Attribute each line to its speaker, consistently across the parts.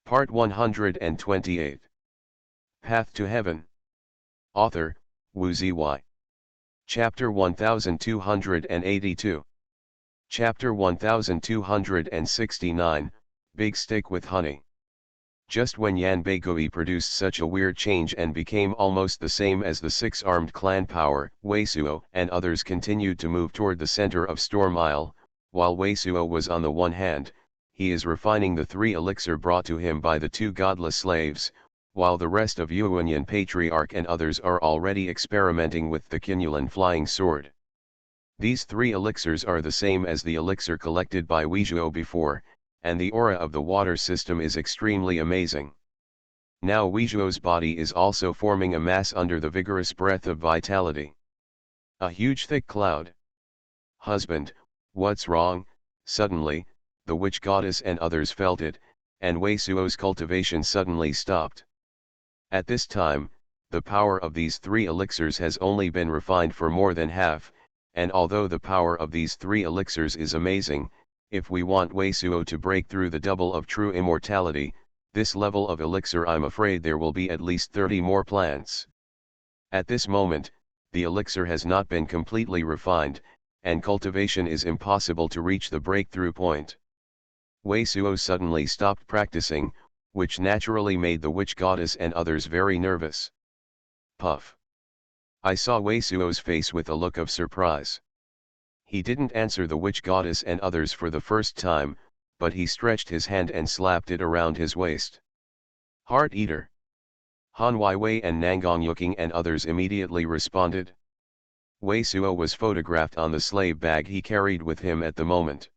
Speaker 1: Part 128. Path to Heaven. Author, Wu Ziyi. Chapter 1282. Chapter 1269, Big Stick with Honey. Just when Yan Beigui produced such a weird change and became almost the same as the six-armed clan power, Wei Suo and others continued to move toward the center of Storm Isle, while Wei Suo was on the one hand, he is refining the 3 elixir brought to him by the 2 godless slaves, while the rest of Xuanhuan Patriarch and others are already experimenting with the Qinyuan flying sword. These 3 elixirs are the same as the elixir collected by Weizhuo before, and the aura of the water system is extremely amazing. Now Weizhuo's body is also forming a mass under the vigorous breath of vitality. A huge thick cloud. Husband, what's wrong? Suddenly, the witch goddess and others felt it, and Wei Suo's cultivation suddenly stopped. At this time, the power of these 3 elixirs has only been refined for more than half, and although the power of these 3 elixirs is amazing, if we want Wei Suo to break through the double of true immortality, this level of elixir, I'm afraid there will be at least 30 more plants. At this moment, the elixir has not been completely refined, and cultivation is impossible to reach the breakthrough point. Wei Suo suddenly stopped practicing, which naturally made the witch goddess and others very nervous. Puff. I saw Wei Suo's face with a look of surprise. He didn't answer the witch goddess and others for the first time, but he stretched his hand and slapped it around his waist. Heart Eater. Han Weiwei and Nangang Yuking and others immediately responded. Wei Suo was photographed on the slave bag he carried with him at the moment.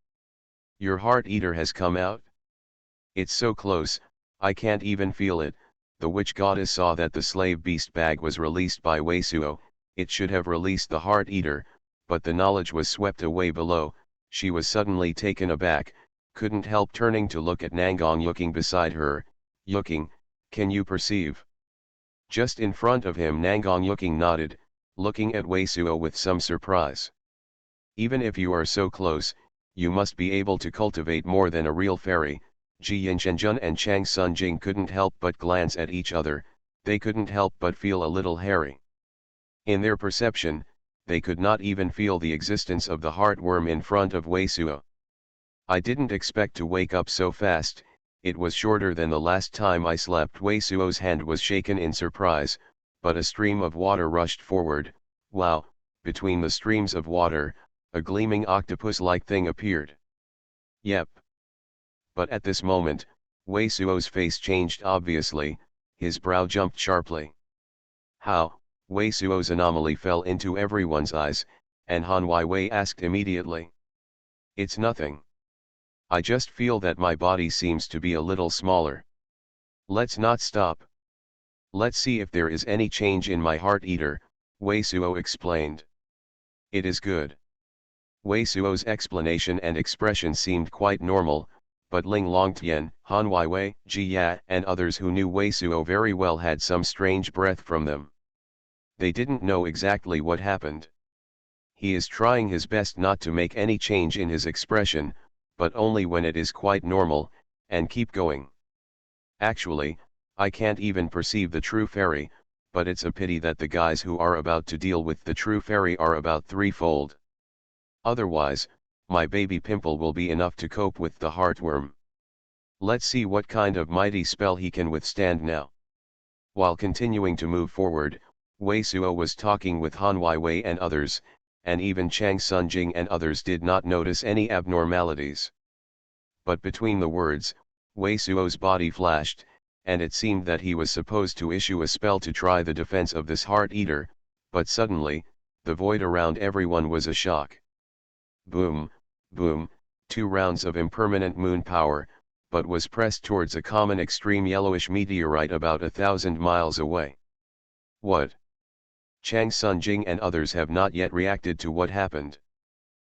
Speaker 1: Your heart eater has come out? It's so close, I can't even feel it. The witch goddess saw that the slave beast bag was released by Wei Suo. It should have released the heart eater, but the knowledge was swept away below. She was suddenly taken aback, couldn't help turning to look at Nangang Yuking beside her. Yuking, can you perceive? Just in front of him Nangang Yuking nodded, looking at Wei Suo with some surprise. Even if you are so close, you must be able to cultivate more than a real fairy. Ji Yinshenjun and Chang Sunjing couldn't help but glance at each other, they couldn't help but feel a little hairy. In their perception, they could not even feel the existence of the heartworm in front of Wei Suo. I didn't expect to wake up so fast, it was shorter than the last time I slept. Wei Suo's hand was shaken in surprise, but a stream of water rushed forward. Wow, between the streams of water, a gleaming octopus-like thing appeared. Yep. But at this moment, Wei Suo's face changed obviously, his brow jumped sharply. How? Wei Suo's anomaly fell into everyone's eyes, and Han Weiwei asked immediately. It's nothing. I just feel that my body seems to be a little smaller. Let's not stop. Let's see if there is any change in my heart eater, Wei Suo explained. It is good. Wei Suo's explanation and expression seemed quite normal, but Ling Longtian, Han Weiwei, Ji Ya and others who knew Wei Suo very well had some strange breath from them. They didn't know exactly what happened. He is trying his best not to make any change in his expression, but only when it is quite normal, and keep going. Actually, I can't even perceive the true fairy, but it's a pity that the guys who are about to deal with the true fairy are about threefold. Otherwise, my baby pimple will be enough to cope with the heartworm. Let's see what kind of mighty spell he can withstand now. While continuing to move forward, Wei Suo was talking with Han Weiwei and others, and even Chang Sunjing and others did not notice any abnormalities. But between the words, Wei Suo's body flashed, and it seemed that he was supposed to issue a spell to try the defense of this heart eater, but suddenly, the void around everyone was a shock. Boom, boom, 2 rounds of impermanent moon power, but was pressed towards a common extreme yellowish meteorite about 1,000 miles away. What? Chang Sunjing and others have not yet reacted to what happened.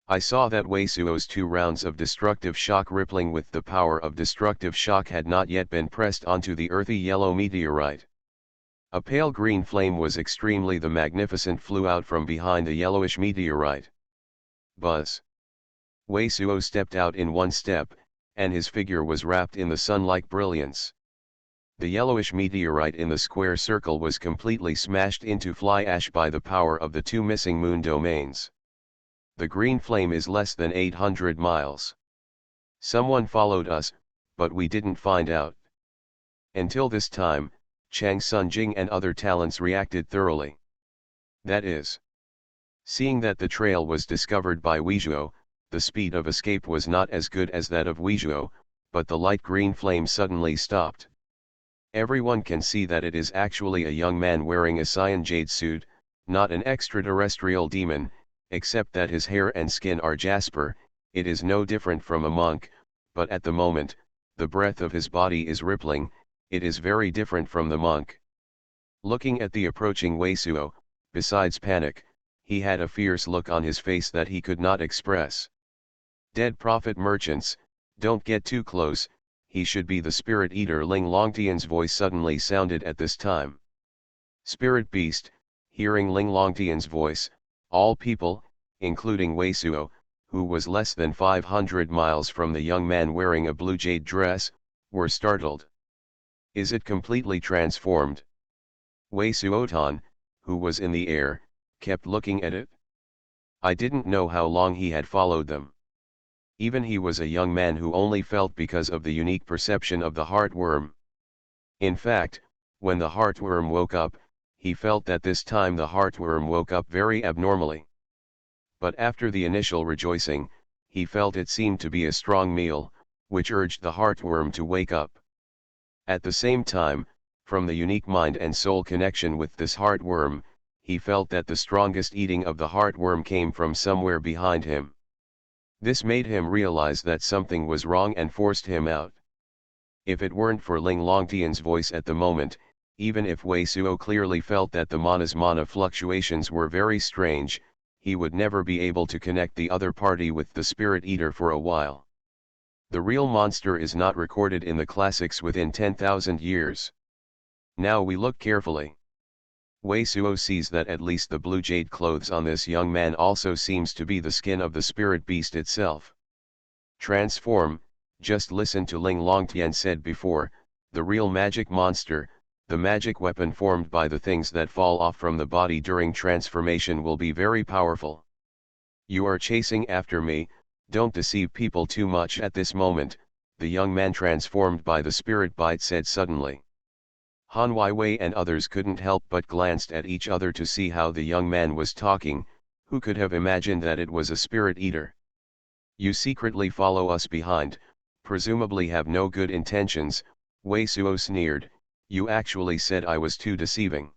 Speaker 1: I saw that Wei Suo's 2 rounds of destructive shock rippling with the power of destructive shock had not yet been pressed onto the earthy yellow meteorite. A pale green flame was extremely the magnificent flew out from behind the yellowish meteorite. Buzz. Wei Suo stepped out in one step, and his figure was wrapped in the sun-like brilliance. The yellowish meteorite in the square circle was completely smashed into fly ash by the power of the two missing moon domains. The green flame is less than 800 miles. Someone followed us, but we didn't find out. Until this time, Chang Sunjing and other talents reacted thoroughly. That is, seeing that the trail was discovered by Weizhuo, the speed of escape was not as good as that of Weizhuo, but the light green flame suddenly stopped. Everyone can see that it is actually a young man wearing a cyan jade suit, not an extraterrestrial demon, except that his hair and skin are jasper. It is no different from a monk, but at the moment, the breath of his body is rippling. It is very different from the monk. Looking at the approaching Weizhuo, besides panic, he had a fierce look on his face that he could not express. Dead prophet merchants, don't get too close, he should be the spirit eater. Ling Longtian's voice suddenly sounded at this time. Spirit beast, hearing Ling Longtian's voice, all people, including Weizhuo, who was less than 500 miles from the young man wearing a blue jade dress, were startled. Is it completely transformed? Weizhuo, who was in the air, kept looking at it. I didn't know how long he had followed them. Even he was a young man who only felt because of the unique perception of the heartworm. In fact, when the heartworm woke up, he felt that this time the heartworm woke up very abnormally. But after the initial rejoicing, he felt it seemed to be a strong meal, which urged the heartworm to wake up. At the same time, from the unique mind and soul connection with this heartworm, he felt that the strongest eating of the heartworm came from somewhere behind him. This made him realize that something was wrong and forced him out. If it weren't for Ling Longtian's voice at the moment, even if Weizhuo clearly felt that the mana's mana fluctuations were very strange, he would never be able to connect the other party with the spirit eater for a while. The real monster is not recorded in the classics within 10,000 years. Now we look carefully. Weizhuo sees that at least the blue jade clothes on this young man also seems to be the skin of the spirit beast itself. Transform, just listen to Ling Longtian said before, the real magic monster, the magic weapon formed by the things that fall off from the body during transformation will be very powerful. You are chasing after me, don't deceive people too much at this moment, the young man transformed by the spirit bite said suddenly. Han Weiwei and others couldn't help but glanced at each other to see how the young man was talking. Who could have imagined that it was a spirit eater? You secretly follow us behind, presumably have no good intentions, Weizhuo sneered. You actually said I was too deceiving.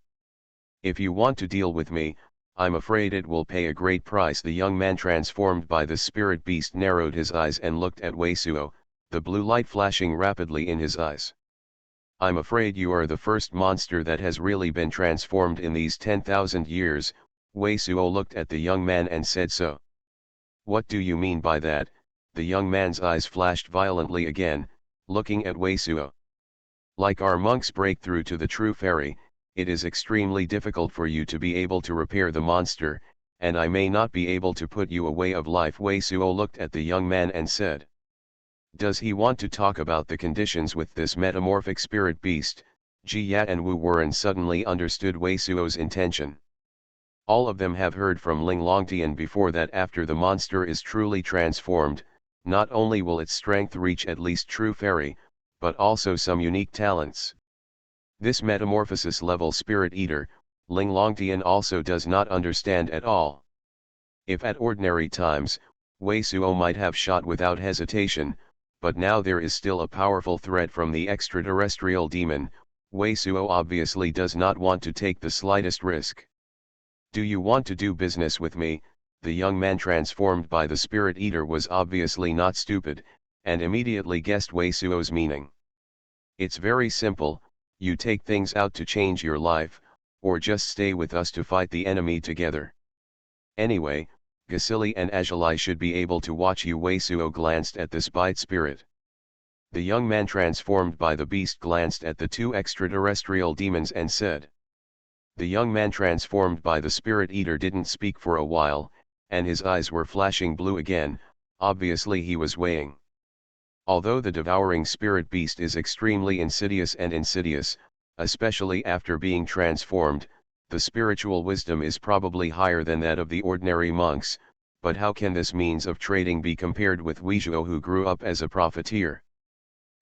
Speaker 1: If you want to deal with me, I'm afraid it will pay a great price. The young man transformed by the spirit beast narrowed his eyes and looked at Weizhuo, the blue light flashing rapidly in his eyes. I'm afraid you are the first monster that has really been transformed in these 10,000 years, Weizhuo looked at the young man and said so. What do you mean by that? The young man's eyes flashed violently again, looking at Weizhuo. Like our monk's breakthrough to the true fairy, it is extremely difficult for you to be able to repair the monster, and I may not be able to put you a way of life. Weizhuo looked at the young man and said. Does he want to talk about the conditions with this metamorphic spirit beast? Ji Ya and Wu Wuren suddenly understood Weizhuo's intention. All of them have heard from Ling Longtian before that after the monster is truly transformed, not only will its strength reach at least true fairy, but also some unique talents. This metamorphosis level spirit eater, Ling Longtian also does not understand at all. If at ordinary times, Weizhuo might have shot without hesitation, but now there is still a powerful threat from the extraterrestrial demon. Weizhuo obviously does not want to take the slightest risk. Do you want to do business with me? The young man transformed by the spirit eater was obviously not stupid, and immediately guessed Weizhuo's meaning. It's very simple, you take things out to change your life, or just stay with us to fight the enemy together. Anyway, Gasili and Ajali should be able to watch you. Weizhuo glanced at the spied spirit. The young man transformed by the beast glanced at the two extraterrestrial demons and said. The young man transformed by the spirit eater didn't speak for a while, and his eyes were flashing blue again, obviously he was weighing. Although the devouring spirit beast is extremely insidious, especially after being transformed, the spiritual wisdom is probably higher than that of the ordinary monks, but how can this means of trading be compared with Huizhuo, who grew up as a profiteer?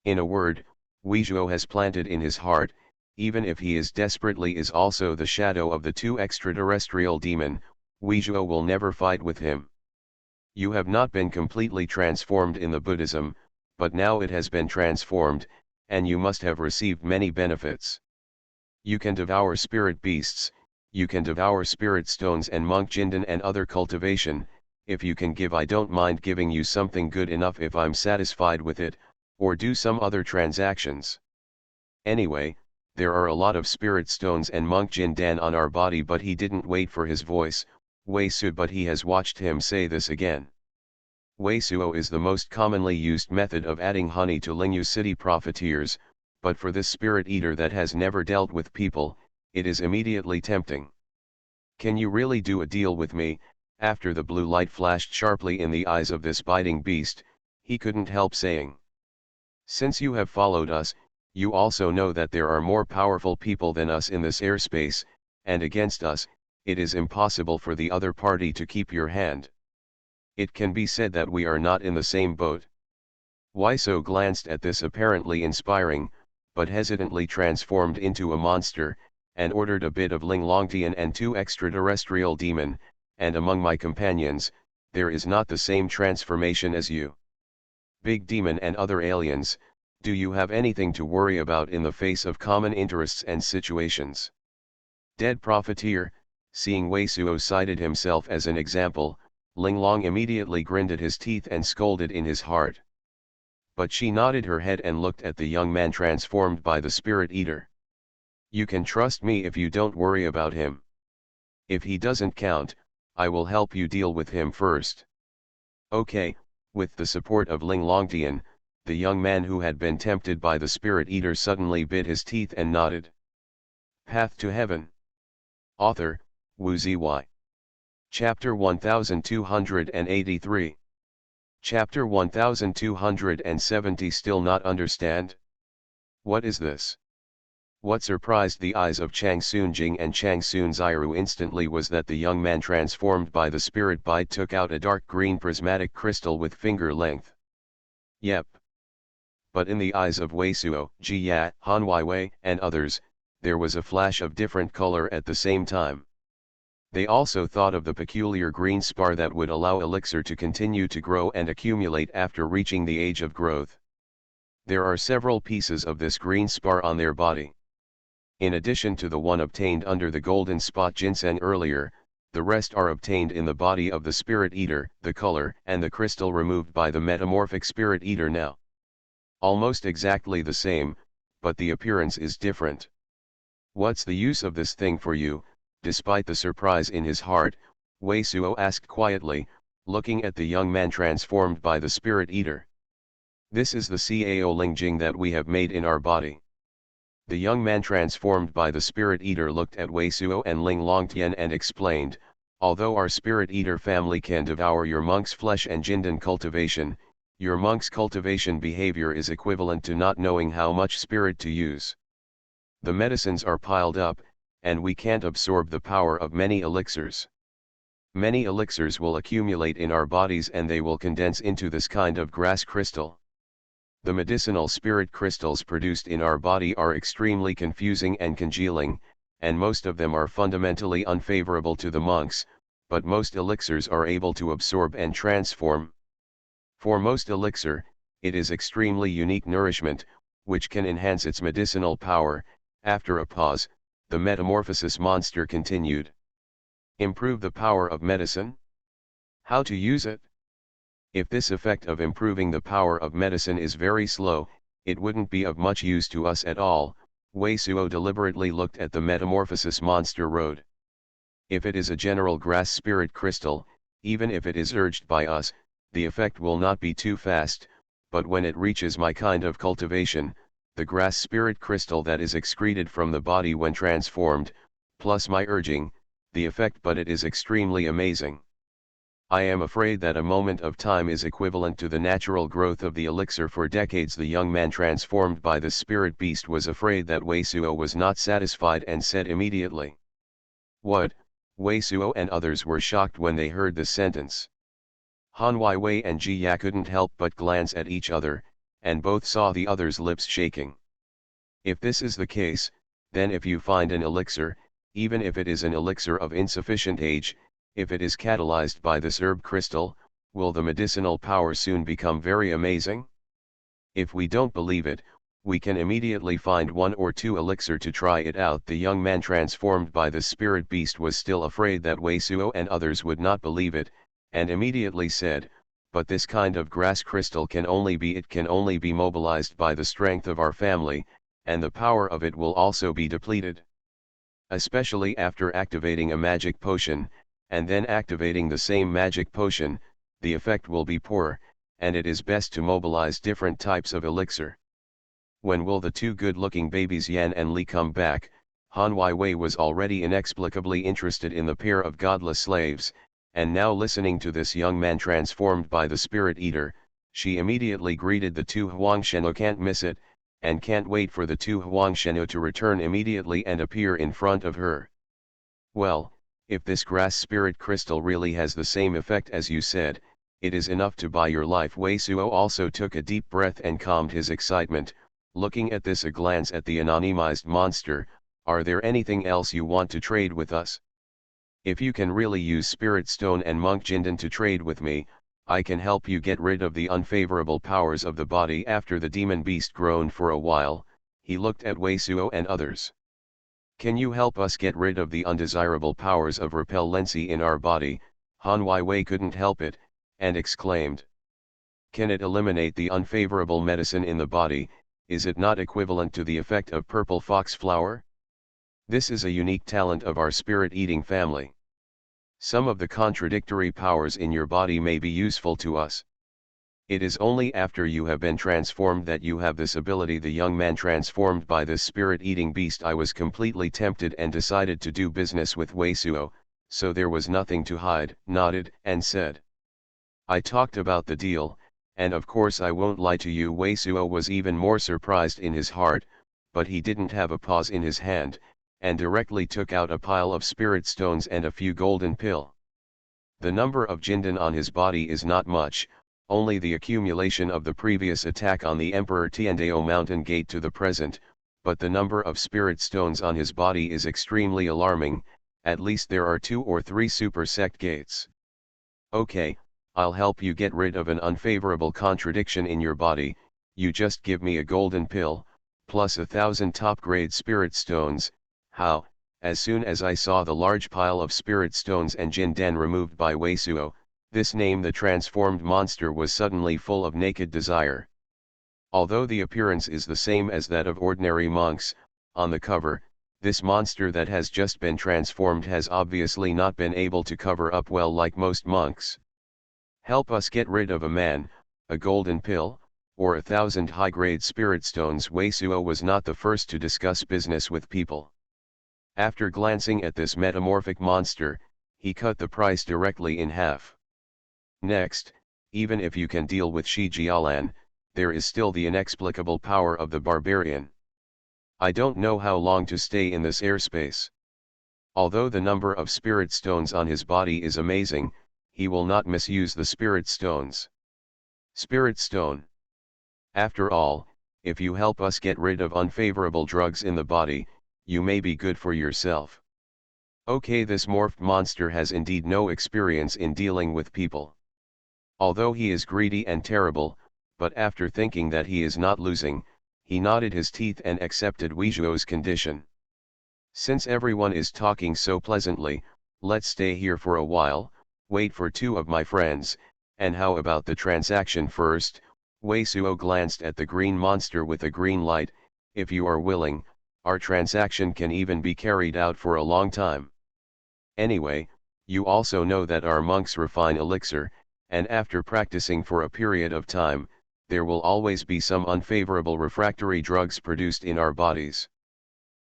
Speaker 1: In a word, Huizhuo has planted in his heart, even if he is desperately is also the shadow of the two extraterrestrial demon, Huizhuo will never fight with him. You have not been completely transformed in the Buddhism, but now it has been transformed, and you must have received many benefits. You can devour spirit beasts, you can devour spirit stones and monk jinden and other cultivation. If you can give, I don't mind giving you something good enough if I'm satisfied with it, or do some other transactions. Anyway, there are a lot of spirit stones and monk jindan on our body. But he didn't wait for his voice, Wei-Su, but he has watched him say this again. Wei-Suo is the most commonly used method of adding honey to Lingyu city profiteers, but for this spirit eater that has never dealt with people, it is immediately tempting. Can you really do a deal with me? After the blue light flashed sharply in the eyes of this biting beast, he couldn't help saying. Since you have followed us, you also know that there are more powerful people than us in this airspace, and against us, it is impossible for the other party to keep your hand. It can be said that we are not in the same boat. Waiso glanced at this apparently inspiring, but hesitantly transformed into a monster, and ordered a bit of Ling Longtian and 2 extraterrestrial demon, and among my companions, there is not the same transformation as you. Big demon and other aliens, do you have anything to worry about in the face of common interests and situations? Dead profiteer, seeing Wei-Suo cited himself as an example, Ling Long immediately grinned at his teeth and scolded in his heart. But she nodded her head and looked at the young man transformed by the spirit eater. You can trust me if you don't worry about him. If he doesn't count, I will help you deal with him first. Okay. With the support of Ling Longtian, the young man who had been tempted by the spirit eater suddenly bit his teeth and nodded. Path to Heaven. Author, Wu Ziyi. Chapter 1283. Chapter 1270. Still not understand? What is this? What surprised the eyes of Chang Sunjing and Chang Sunziru instantly was that the young man transformed by the spirit bite took out a dark green prismatic crystal with finger length. Yep. But in the eyes of Wei-Suo, Ji Ya, Han Weiwei, and others, there was a flash of different color at the same time. They also thought of the peculiar green spar that would allow elixir to continue to grow and accumulate after reaching the age of growth. There are several pieces of this green spar on their body. In addition to the one obtained under the golden spot ginseng earlier, the rest are obtained in the body of the spirit eater, the color and the crystal removed by the metamorphic spirit eater now. Almost exactly the same, but the appearance is different. What's the use of this thing for you? Despite the surprise in his heart, Wei-Suo asked quietly, looking at the young man transformed by the spirit eater. This is the Cao Lingjing that we have made in our body. The young man transformed by the spirit eater looked at Wei-Suo and Ling Longtian and explained, although our spirit eater family can devour your monk's flesh and jinden cultivation, your monk's cultivation behavior is equivalent to not knowing how much spirit to use. The medicines are piled up, and we can't absorb the power of many elixirs. Many elixirs will accumulate in our bodies and they will condense into this kind of grass crystal. The medicinal spirit crystals produced in our body are extremely confusing and congealing, and most of them are fundamentally unfavorable to the monks, but most elixirs are able to absorb and transform. For most elixir, it is extremely unique nourishment, which can enhance its medicinal power. After a pause, the metamorphosis monster continued. Improve the power of medicine? How to use it? If this effect of improving the power of medicine is very slow, it wouldn't be of much use to us at all. Wei-Suo deliberately looked at the metamorphosis monster road. If it is a general grass spirit crystal, even if it is urged by us, the effect will not be too fast, but when it reaches my kind of cultivation, the grass spirit crystal that is excreted from the body when transformed, plus my urging, the effect but it is extremely amazing. I am afraid that a moment of time is equivalent to the natural growth of the elixir. For decades the young man transformed by the spirit beast was afraid that Wei Suo was not satisfied and said immediately, "What?" Wei Suo and others were shocked when they heard the sentence. Han Weiwei and Ji Ya couldn't help but glance at each other, and both saw the other's lips shaking. If this is the case, then if you find an elixir, even if it is an elixir of insufficient age, if it is catalyzed by this herb crystal, will the medicinal power soon become very amazing? If we don't believe it, we can immediately find one or two elixir to try it out. The young man transformed by the spirit beast was still afraid that Wei Suo and others would not believe it, and immediately said, "But this kind of grass crystal can only be mobilized by the strength of our family, and the power of it will also be depleted. Especially after activating a magic potion, and then activating the same magic potion, the effect will be poor, and it is best to mobilize different types of elixir." When will the two good-looking babies Yan and Li come back? Han Weiwei was already inexplicably interested in the pair of godless slaves, and now listening to this young man transformed by the spirit eater, she immediately greeted the two Huangsheno. Can't miss it, and can't wait for the two Huangsheno to return immediately and appear in front of her. Well, if this grass spirit crystal really has the same effect as you said, it is enough to buy your life. Wei Suo also took a deep breath and calmed his excitement, looking at this a glance at the anonymized monster. "Are there anything else you want to trade with us? If you can really use Spirit Stone and Monk Jindan to trade with me, I can help you get rid of the unfavorable powers of the body." After the demon beast groaned for a while, he looked at Wei Suo and others. "Can you help us get rid of the undesirable powers of repellency in our body?" Han Weiwei couldn't help it, and exclaimed. "Can it eliminate the unfavorable medicine in the body? Is it not equivalent to the effect of purple fox flower? This is a unique talent of our spirit-eating family. Some of the contradictory powers in your body may be useful to us. It is only after you have been transformed that you have this ability." The young man transformed by this spirit-eating beast. I was completely tempted and decided to do business with Wei Suo, so there was nothing to hide, nodded, and said, "I talked about the deal, and of course I won't lie to you." Wei Suo was even more surprised in his heart, but he didn't have a pause in his hand, and directly took out a pile of spirit stones and a few golden pill. The number of Jindan on his body is not much, only the accumulation of the previous attack on the Emperor Tiandao mountain gate to the present, but the number of spirit stones on his body is extremely alarming. At least there are 2 or 3 super sect gates. "Okay, I'll help you get rid of an unfavorable contradiction in your body. You just give me a golden pill, plus 1,000 top-grade spirit stones." How? As soon as I saw the large pile of spirit stones and Jindan removed by Wei Suo, this name the transformed monster was suddenly full of naked desire. Although the appearance is the same as that of ordinary monks, on the cover, this monster that has just been transformed has obviously not been able to cover up well like most monks. "Help us get rid of a man, a golden pill, or 1,000 high-grade spirit stones." Wei Suo was not the first to discuss business with people. After glancing at this metamorphic monster, he cut the price directly in half. Next, even if you can deal with Shi Jialan, there is still the inexplicable power of the barbarian. I don't know how long to stay in this airspace. Although the number of spirit stones on his body is amazing, he will not misuse the spirit stones. Spirit stone. After all, if you help us get rid of unfavorable drugs in the body, you may be good for yourself. Okay, this morphed monster has indeed no experience in dealing with people. Although he is greedy and terrible, but after thinking that he is not losing, he nodded his teeth and accepted Weizhuo's condition. "Since everyone is talking so pleasantly, let's stay here for a while, wait for 2 of my friends, and how about the transaction first?" Wei Suo glanced at the green monster with a green light. "If you are willing, our transaction can even be carried out for a long time. Anyway, you also know that our monks refine elixir, and after practicing for a period of time, there will always be some unfavorable refractory drugs produced in our bodies.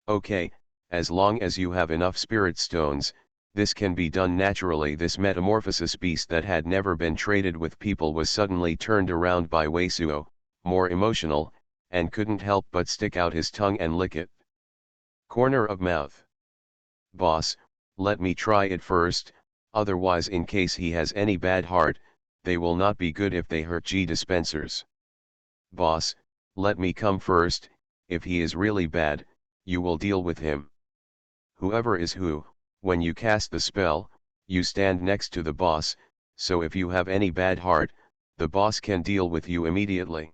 Speaker 1: Okay, as long as you have enough spirit stones, This can be done naturally. This metamorphosis beast that had never been traded with people was suddenly turned around by Weisuo, more emotional, and couldn't help but stick out his tongue and lick it. Corner of mouth. Boss, let me try it first, otherwise in case he has any bad heart, they will not be good if they hurt G dispensers. Boss, let me come first, if he is really bad, you will deal with him. Whoever is who, when you cast the spell, you stand next to the boss, so if you have any bad heart, the boss can deal with you immediately.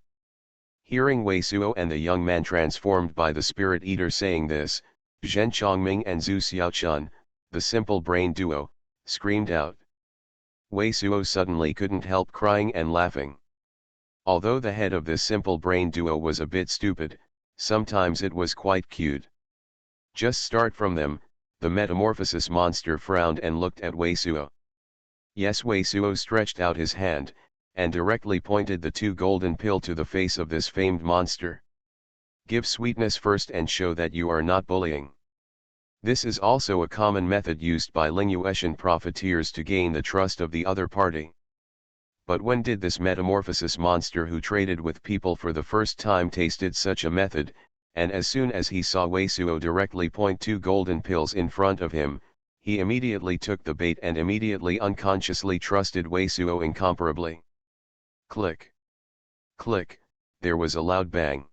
Speaker 1: Hearing Weisuo and the young man transformed by the spirit eater saying this, Zhen Chongming and Zhu Xiaochun, the simple brain duo, screamed out. Weisuo suddenly couldn't help crying and laughing. Although the head of this simple brain duo was a bit stupid, sometimes it was quite cute. Just start from them, the metamorphosis monster frowned and looked at Weisuo. Yes, Weisuo stretched out his hand, and directly pointed the 2 golden pill to the face of this famed monster. Give sweetness first and show that you are not bullying. This is also a common method used by Lingyuetian profiteers to gain the trust of the other party. But when did this metamorphosis monster who traded with people for the first time tasted such a method, and as soon as he saw Weisuo directly point 2 golden pills in front of him, he immediately took the bait and immediately unconsciously trusted Weisuo incomparably. Click. Click, there was a loud bang.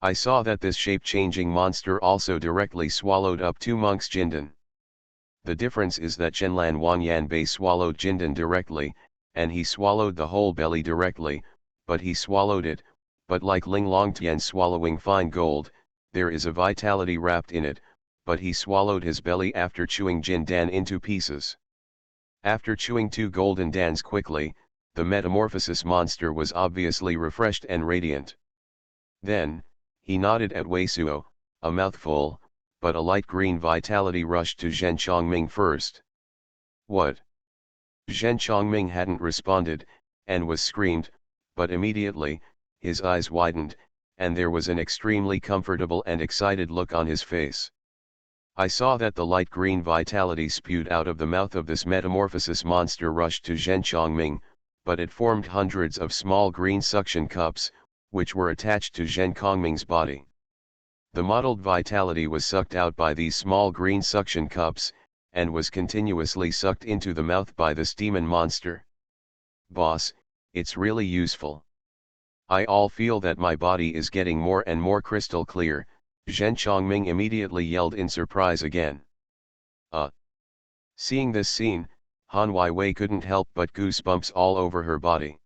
Speaker 1: I saw that this shape-changing monster also directly swallowed up 2 monks' Jindan. The difference is that Chenlan Wangyanbei swallowed Jindan directly, and he swallowed the whole belly directly, but he swallowed it, but like Ling Longtian swallowing fine gold, there is a vitality wrapped in it, but he swallowed his belly after chewing Jindan into pieces. After chewing 2 golden dans quickly, the metamorphosis monster was obviously refreshed and radiant. Then, he nodded at Weisuo, a mouthful, but a light green vitality rushed to Zhen Chongming first. What? Zhen Chongming hadn't responded, and was screamed, but immediately, his eyes widened, and there was an extremely comfortable and excited look on his face. I saw that the light green vitality spewed out of the mouth of this metamorphosis monster rushed to Zhen Chongming, but it formed hundreds of small green suction cups, which were attached to Zhen Chongming's body. The mottled vitality was sucked out by these small green suction cups, and was continuously sucked into the mouth by this demon monster. Boss, it's really useful. I all feel that my body is getting more and more crystal clear, Zhen Chongming immediately yelled in surprise again. Seeing this scene, Han Weiwei couldn't help but goosebumps all over her body.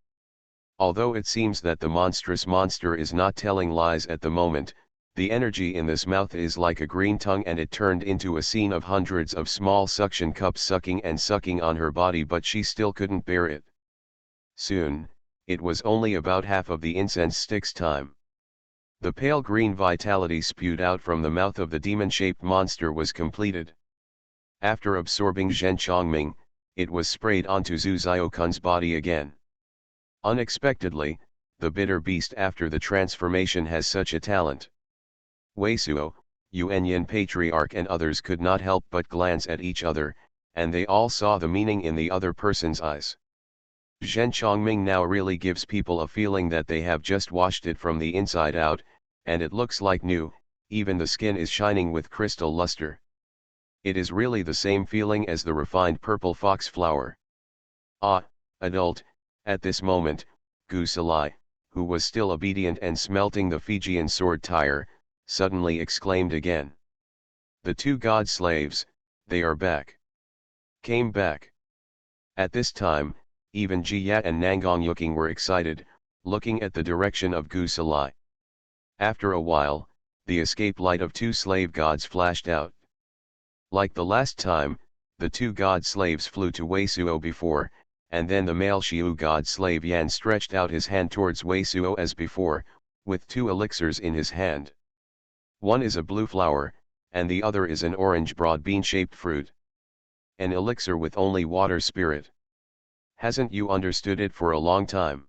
Speaker 1: Although it seems that the monstrous monster is not telling lies at the moment, the energy in this mouth is like a green tongue, and it turned into a scene of hundreds of small suction cups sucking and sucking on her body, but she still couldn't bear it. Soon, it was only about half of the incense stick's time. The pale green vitality spewed out from the mouth of the demon-shaped monster was completed. After absorbing Zhen Chongming, it was sprayed onto Zhu Xiaokun's body again. Unexpectedly, the bitter beast after the transformation has such a talent. Weisuo, Yuanyin Patriarch and others could not help but glance at each other, and they all saw the meaning in the other person's eyes. Zhen Chongming now really gives people a feeling that they have just washed it from the inside out, and it looks like new, even the skin is shining with crystal luster. It is really the same feeling as the refined purple fox flower. Adult, at this moment, Gu Salai, who was still obedient and smelting the Fijian sword tire, suddenly exclaimed again. The 2 god slaves, they are back. Came back. At this time, even Jiyat and Nangong Yuking were excited, looking at the direction of Gu Salai. After a while, the escape light of 2 slave gods flashed out. Like the last time, the 2 god slaves flew to Weisuo before, and then the male Xiu god slave Yan stretched out his hand towards Weisuo as before, with 2 elixirs in his hand. One is a blue flower, and the other is an orange broad bean-shaped fruit. An elixir with only water spirit. Hasn't you understood it for a long time?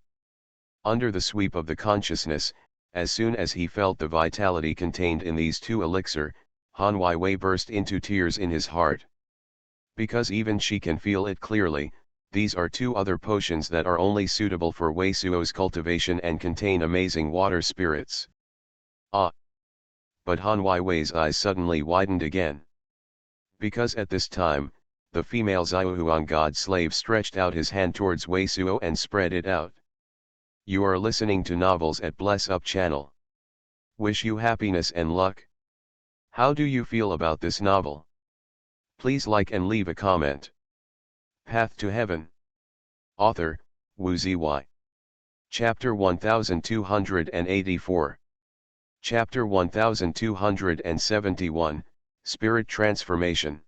Speaker 1: Under the sweep of the consciousness, as soon as he felt the vitality contained in these 2 elixir, Han Weiwei burst into tears in his heart. Because even she can feel it clearly, these are two other potions that are only suitable for Wei Suo's cultivation and contain amazing water spirits. Ah! But Han Weiwei's eyes suddenly widened again. Because at this time, the female Xuanhuan god slave stretched out his hand towards Wei Suo and spread it out. You are listening to Novels at Bless Up channel. Wish you happiness and luck. How do you feel about this novel? Please like and leave a comment. Path to Heaven. Author, Wu Ziyi. Chapter 1284. Chapter 1271, Spirit Transformation.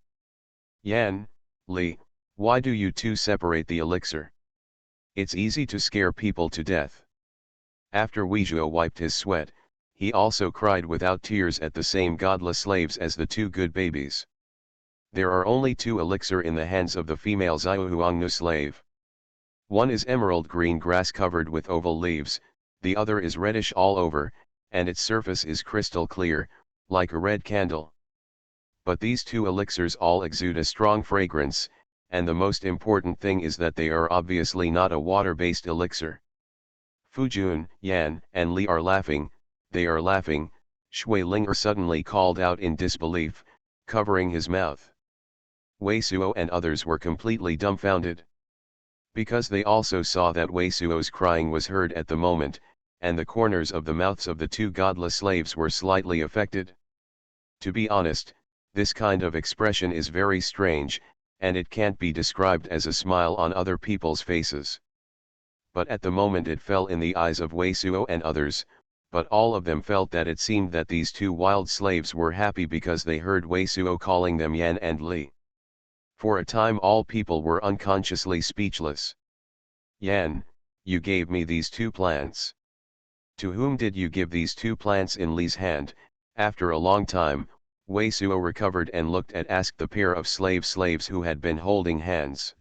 Speaker 1: Yan, Li, why do you two separate the elixir? It's easy to scare people to death. After Weizhuo wiped his sweat, he also cried without tears at the same godless slaves as the two good babies. There are only two elixir in the hands of the female Xuanhuan slave. One is emerald green grass covered with oval leaves, the other is reddish all over, and its surface is crystal clear, like a red candle. But these two elixirs all exude a strong fragrance, and the most important thing is that they are obviously not a water-based elixir. Fujun, Yan, and Li are laughing, they are laughing, Shui Linger suddenly called out in disbelief, covering his mouth. Wei Suo and others were completely dumbfounded. Because they also saw that Wei Suo's crying was heard at the moment, and the corners of the mouths of the two godless slaves were slightly affected. To be honest, this kind of expression is very strange, and it can't be described as a smile on other people's faces. But at the moment it fell in the eyes of Wei Suo and others, but all of them felt that it seemed that these two wild slaves were happy because they heard Wei Suo calling them Yan and Li. For a time all people were unconsciously speechless. Yan, you gave me these two plants. To whom did you give these two plants in Li's hand? After a long time, Wei Suo recovered and asked the pair of slaves who had been holding hands.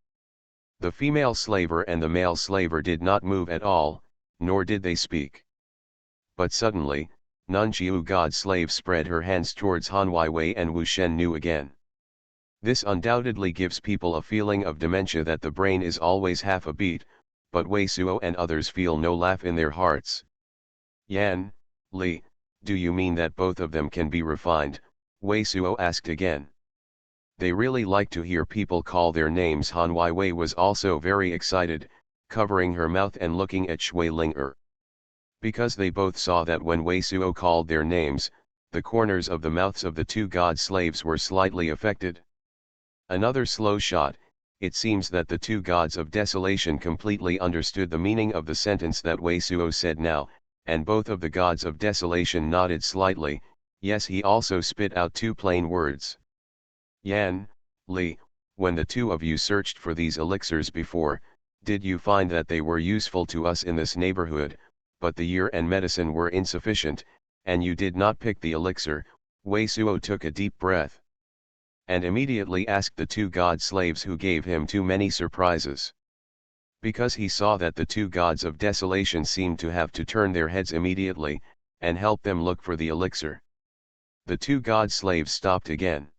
Speaker 1: The female slaver and the male slaver did not move at all, nor did they speak. But suddenly, Nunqiu god slave spread her hands towards Han Weiwei and Wu Shennu again. This undoubtedly gives people a feeling of dementia that the brain is always half a beat, but Wei Suo and others feel no laugh in their hearts. Yan, Li, do you mean that both of them can be refined? Wei Suo asked again. They really like to hear people call their names. Han Weiwei was also very excited, covering her mouth and looking at Shui Linger. Because they both saw that when Wei Suo called their names, the corners of the mouths of the two god slaves were slightly affected. Another slow shot. It seems that the two gods of desolation completely understood the meaning of the sentence that Wei Suo said now, and both of the gods of desolation nodded slightly. Yes, he also spit out two plain words. Yan, Li, when the two of you searched for these elixirs before, did you find that they were useful to us in this neighborhood, but the year and medicine were insufficient, and you did not pick the elixir? Wei Suo took a deep breath. And immediately asked the two god slaves who gave him too many surprises. Because he saw that the two gods of desolation seemed to have to turn their heads immediately, and help them look for the elixir. The two god slaves stopped again.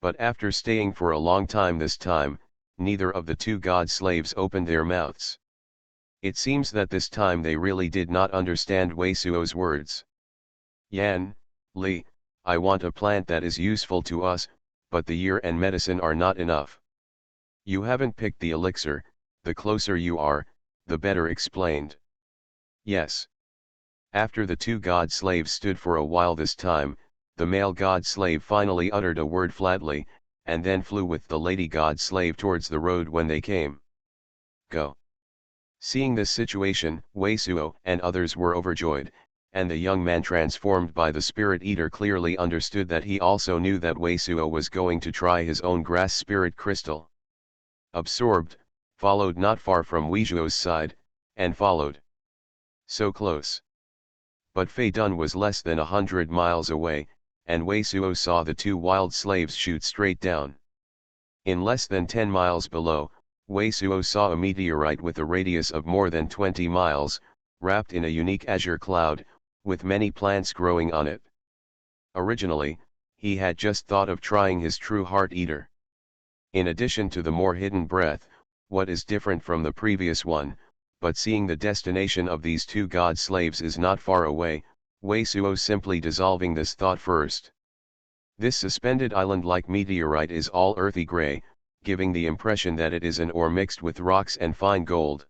Speaker 1: But after staying for a long time this time, neither of the two god slaves opened their mouths. It seems that this time they really did not understand Wei Suo's words. Yan, Li, I want a plant that is useful to us, but the year and medicine are not enough. You haven't picked the elixir, the closer you are, the better explained. Yes. After the two god slaves stood for a while this time, the male god slave finally uttered a word flatly, and then flew with the lady god slave towards the road when they came. Go. Seeing this situation, Wei Suo and others were overjoyed, and the young man transformed by the spirit eater clearly understood that he also knew that Wei Suo was going to try his own grass spirit crystal. Absorbed, followed not far from Weizhuo's side, and followed. So close. But Fei Dun was less than 100 miles away, and Wei Suo saw the two wild slaves shoot straight down. In less than 10 miles below, Wei Suo saw a meteorite with a radius of more than 20 miles, wrapped in a unique azure cloud, with many plants growing on it. Originally, he had just thought of trying his true heart eater. In addition to the more hidden breath, what is different from the previous one, but seeing the destination of these two god slaves is not far away, Wei Suo simply dissolving this thought first. This suspended island-like meteorite is all earthy gray, giving the impression that it is an ore mixed with rocks and fine gold.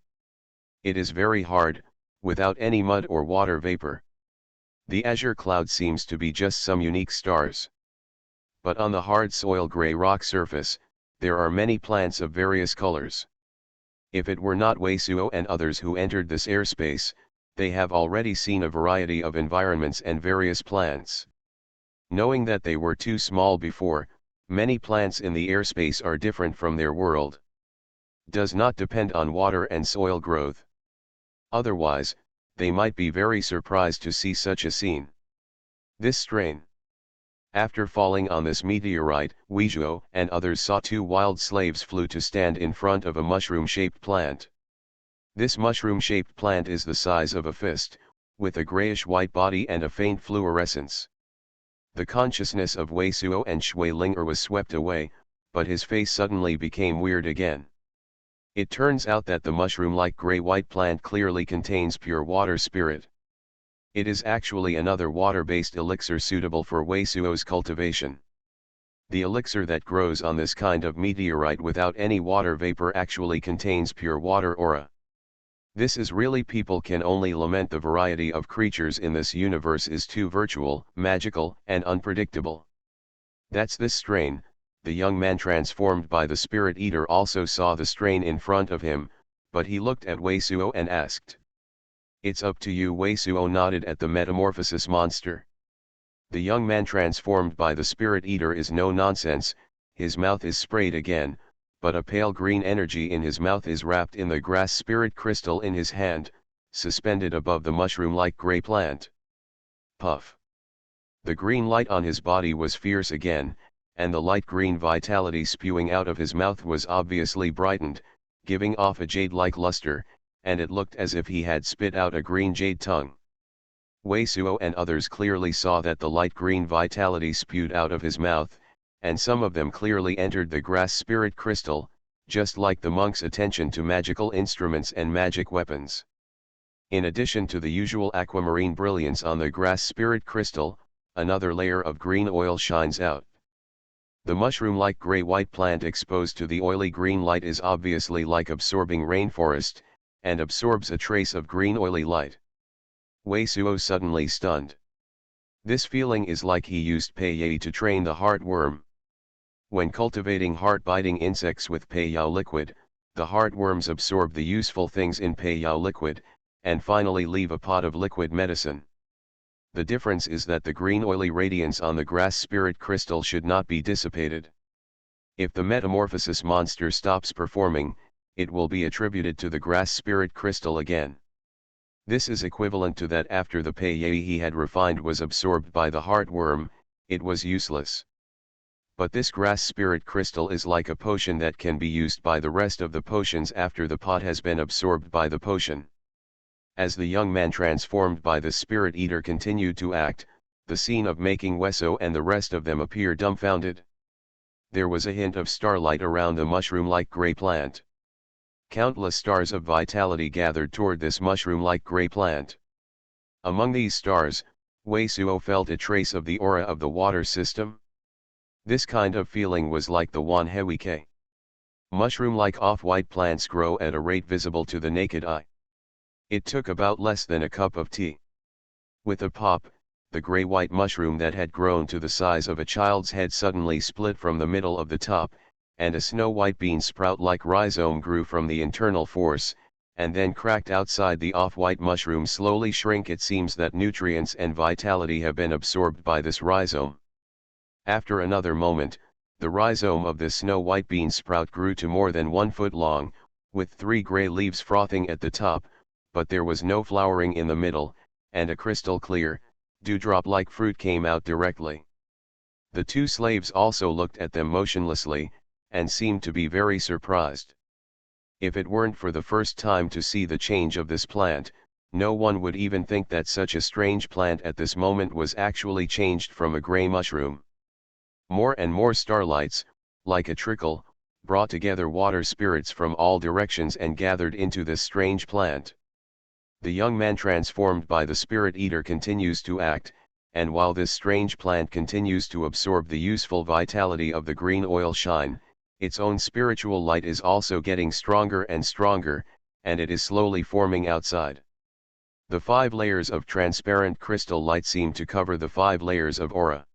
Speaker 1: It is very hard, without any mud or water vapor. The azure cloud seems to be just some unique stars. But on the hard soil gray rock surface, there are many plants of various colors. If it were not Wei Suo and others who entered this airspace, they have already seen a variety of environments and various plants. Knowing that they were too small before, many plants in the airspace are different from their world. Does not depend on water and soil growth. Otherwise, they might be very surprised to see such a scene. This strain. After falling on this meteorite, Weizhuo and others saw two wild slaves flew to stand in front of a mushroom-shaped plant. This mushroom-shaped plant is the size of a fist, with a grayish-white body and a faint fluorescence. The consciousness of Wei Suo and Shui Linger was swept away, but his face suddenly became weird again. It turns out that the mushroom-like gray-white plant clearly contains pure water spirit. It is actually another water-based elixir suitable for Wei Suo's cultivation. The elixir that grows on this kind of meteorite without any water vapor actually contains pure water aura. This is really, people can only lament the variety of creatures in this universe is too virtual, magical, and unpredictable. That's this strain. The young man transformed by the Spirit Eater also saw the strain in front of him, but he looked at Wei Suo and asked. It's up to you. Wei Suo nodded at the metamorphosis monster. The young man transformed by the Spirit Eater is no nonsense, his mouth is sprayed again, but a pale green energy in his mouth is wrapped in the grass spirit crystal in his hand, suspended above the mushroom-like gray plant. Puff. The green light on his body was fierce again, and the light green vitality spewing out of his mouth was obviously brightened, giving off a jade-like luster, and it looked as if he had spit out a green jade tongue. Wei Suo and others clearly saw that the light green vitality spewed out of his mouth, and some of them clearly entered the grass spirit crystal, just like the monk's attention to magical instruments and magic weapons. In addition to the usual aquamarine brilliance on the grass spirit crystal, another layer of green oil shines out. The mushroom-like gray-white plant exposed to the oily green light is obviously like absorbing rainforest, and absorbs a trace of green oily light. Wei Suo suddenly stunned. This feeling is like he used Peiyai to train the heartworm. When cultivating heart-biting insects with Peiyao liquid, the heartworms absorb the useful things in Peiyao liquid, and finally leave a pot of liquid medicine. The difference is that the green oily radiance on the grass spirit crystal should not be dissipated. If the metamorphosis monster stops performing, it will be attributed to the grass spirit crystal again. This is equivalent to that after the Peiyai he had refined was absorbed by the heartworm, it was useless. But this grass spirit crystal is like a potion that can be used by the rest of the potions after the pot has been absorbed by the potion. As the young man transformed by the Spirit Eater continued to act, the scene of making Wei Suo and the rest of them appear dumbfounded. There was a hint of starlight around the mushroom-like gray plant. Countless stars of vitality gathered toward this mushroom-like gray plant. Among these stars, Wei Suo felt a trace of the aura of the water system. This kind of feeling was like the Wan Hui Ke. Mushroom-like off-white plants grow at a rate visible to the naked eye. It took about less than a cup of tea. With a pop, the gray-white mushroom that had grown to the size of a child's head suddenly split from the middle of the top, and a snow-white bean sprout-like rhizome grew from the internal force, and then cracked outside the off-white mushroom slowly shrink. It seems that nutrients and vitality have been absorbed by this rhizome. After another moment, the rhizome of this snow-white bean sprout grew to more than 1 foot long, with 3 gray leaves frothing at the top, but there was no flowering in the middle, and a crystal clear, dewdrop-like fruit came out directly. The two slaves also looked at them motionlessly, and seemed to be very surprised. If it weren't for the first time to see the change of this plant, no one would even think that such a strange plant at this moment was actually changed from a gray mushroom. More and more starlights, like a trickle, brought together water spirits from all directions and gathered into this strange plant. The young man transformed by the spirit eater continues to act, and while this strange plant continues to absorb the useful vitality of the green oil shine, its own spiritual light is also getting stronger and stronger, and it is slowly forming outside. The 5 layers of transparent crystal light seem to cover the 5 layers of aura.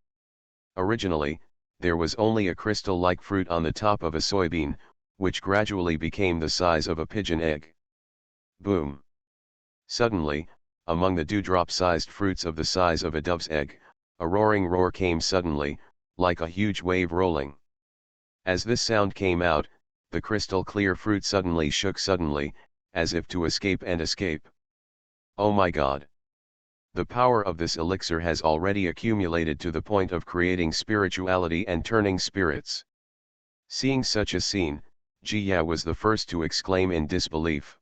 Speaker 1: Originally, there was only a crystal-like fruit on the top of a soybean, which gradually became the size of a pigeon egg. Boom! Suddenly, among the dewdrop-sized fruits of the size of a dove's egg, a roaring roar came suddenly, like a huge wave rolling. As this sound came out, the crystal-clear fruit suddenly shook suddenly, as if to escape and escape. Oh my God! The power of this elixir has already accumulated to the point of creating spirituality and turning spirits. Seeing such a scene, Jia was the first to exclaim in disbelief.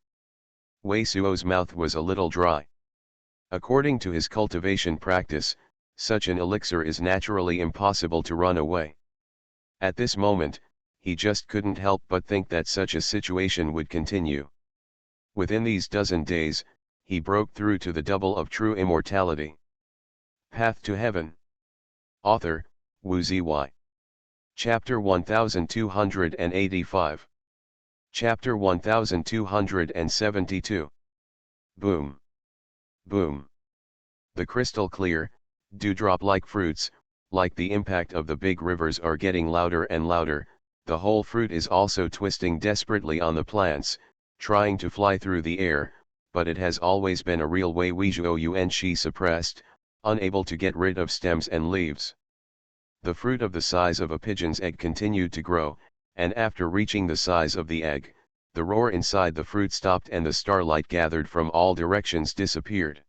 Speaker 1: Wei Suo's mouth was a little dry. According to his cultivation practice, such an elixir is naturally impossible to run away. At this moment, he just couldn't help but think that such a situation would continue. Within these dozen days, he broke through to the double of true immortality. Path to Heaven. Author, Wu Ziyi. Chapter 1285. Chapter 1272. Boom. Boom. The crystal clear, dewdrop-like fruits, like the impact of the big rivers, are getting louder and louder. The whole fruit is also twisting desperately on the plants, trying to fly through the air, but it has always been a real Wei Wujuo Shi suppressed, unable to get rid of stems and leaves. The fruit of the size of a pigeon's egg continued to grow, and after reaching the size of the egg, the roar inside the fruit stopped and the starlight gathered from all directions disappeared.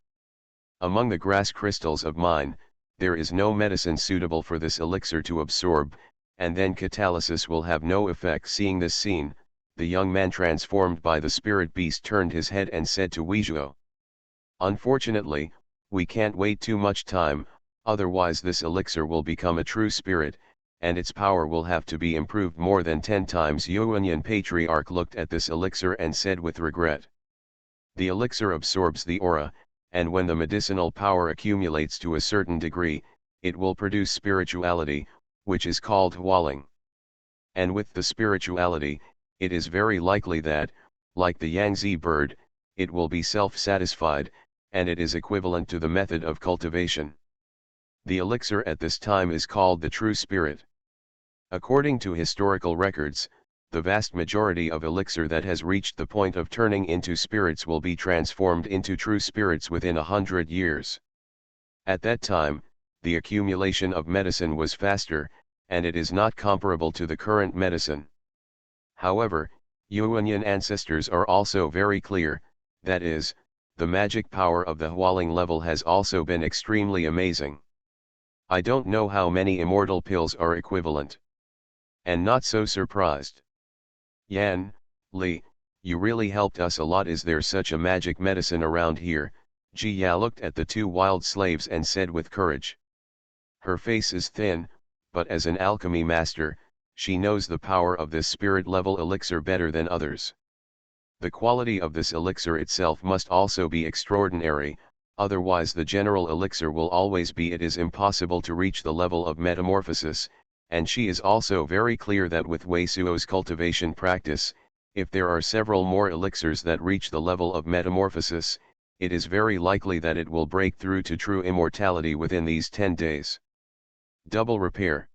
Speaker 1: Among the grass crystals of mine, there is no medicine suitable for this elixir to absorb, and then catalysis will have no effect. Seeing this scene, the young man transformed by the spirit beast turned his head and said to Weizhuo, "Unfortunately, we can't wait too much time, otherwise this elixir will become a true spirit, and its power will have to be improved more than 10 times. Xuanhuan patriarch looked at this elixir and said with regret, "The elixir absorbs the aura, and when the medicinal power accumulates to a certain degree, it will produce spirituality, which is called hualing. And with the spirituality, it is very likely that, like the Yangtze bird, it will be self-satisfied, and it is equivalent to the method of cultivation. The elixir at this time is called the true spirit. According to historical records, the vast majority of elixir that has reached the point of turning into spirits will be transformed into true spirits within 100 years. At that time, the accumulation of medicine was faster, and it is not comparable to the current medicine. However, Xuanhuan ancestors are also very clear, that is, the magic power of the hualing level has also been extremely amazing. I don't know how many immortal pills are equivalent. And not so surprised. Yan, Li, you really helped us a lot. Is there such a magic medicine around here? Jia looked at the 2 wild slaves and said with courage. Her face is thin, but as an alchemy master, she knows the power of this spirit-level elixir better than others. The quality of this elixir itself must also be extraordinary, otherwise the general elixir will always be. It is impossible to reach the level of metamorphosis, and she is also very clear that with Wei Suo's cultivation practice, if there are several more elixirs that reach the level of metamorphosis, it is very likely that it will break through to true immortality within these 10 days. Double repair.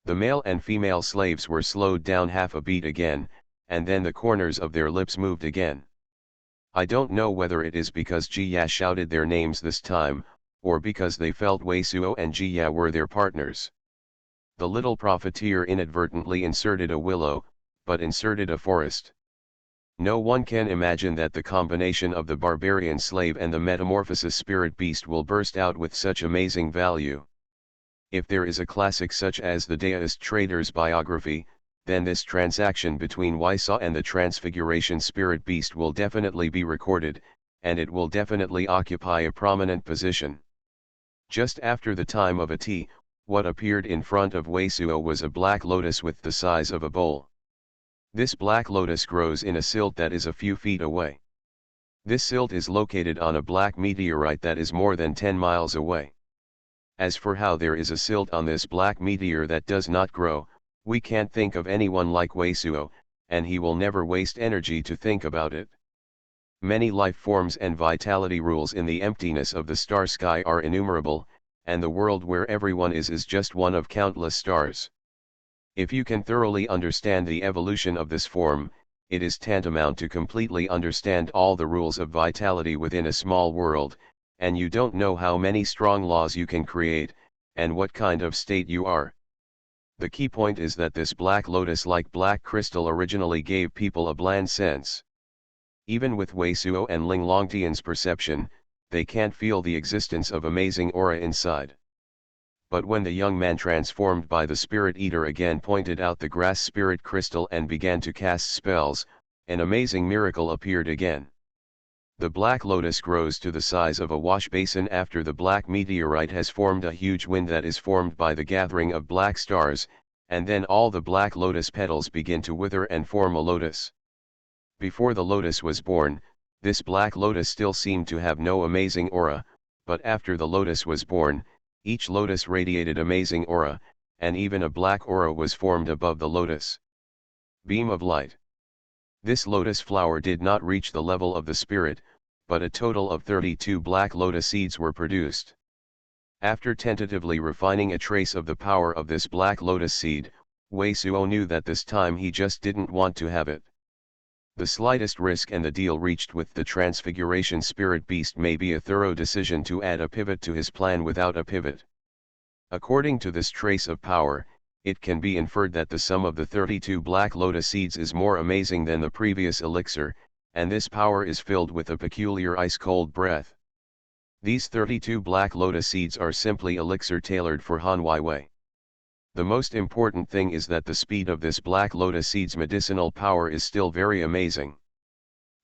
Speaker 1: The male and female slaves were slowed down half a beat again, and then the corners of their lips moved again. I don't know whether it is because Jia shouted their names this time, or because they felt Wei Suo and Jia were their partners. The little profiteer inadvertently inserted a willow, but inserted a forest. No one can imagine that the combination of the barbarian slave and the metamorphosis spirit beast will burst out with such amazing value. If there is a classic such as the Daoist trader's biography, then this transaction between Weisa and the transfiguration spirit beast will definitely be recorded, and it will definitely occupy a prominent position. Just after the time of a tea, what appeared in front of Wei Suo was a black lotus with the size of a bowl. This black lotus grows in a silt that is a few feet away. This silt is located on a black meteorite that is more than 10 miles away. As for how there is a silt on this black meteor that does not grow, we can't think of anyone like Weisuo, and he will never waste energy to think about it. Many life forms and vitality rules in the emptiness of the star sky are innumerable, and the world where everyone is just one of countless stars. If you can thoroughly understand the evolution of this form, it is tantamount to completely understand all the rules of vitality within a small world, and you don't know how many strong laws you can create, and what kind of state you are. The key point is that this black lotus-like black crystal originally gave people a bland sense. Even with Weisuo and Ling Longtian's perception, they can't feel the existence of amazing aura inside. But when the young man transformed by the Spirit Eater again pointed out the grass spirit crystal and began to cast spells, an amazing miracle appeared again. The black lotus grows to the size of a wash basin after the black meteorite has formed a huge wind that is formed by the gathering of black stars, and then all the black lotus petals begin to wither and form a lotus. Before the lotus was born, this black lotus still seemed to have no amazing aura, but after the lotus was born, each lotus radiated amazing aura, and even a black aura was formed above the lotus. Beam of light. This lotus flower did not reach the level of the spirit, but a total of 32 black lotus seeds were produced. After tentatively refining a trace of the power of this black lotus seed, Weisuo knew that this time he just didn't want to have it. The slightest risk and the deal reached with the transfiguration spirit beast may be a thorough decision to add a pivot to his plan without a pivot. According to this trace of power, it can be inferred that the sum of the 32 black lotus seeds is more amazing than the previous elixir, and this power is filled with a peculiar ice-cold breath. These 32 black lotus seeds are simply elixir tailored for Han Weiwei. The most important thing is that the speed of this black lotus seed's medicinal power is still very amazing.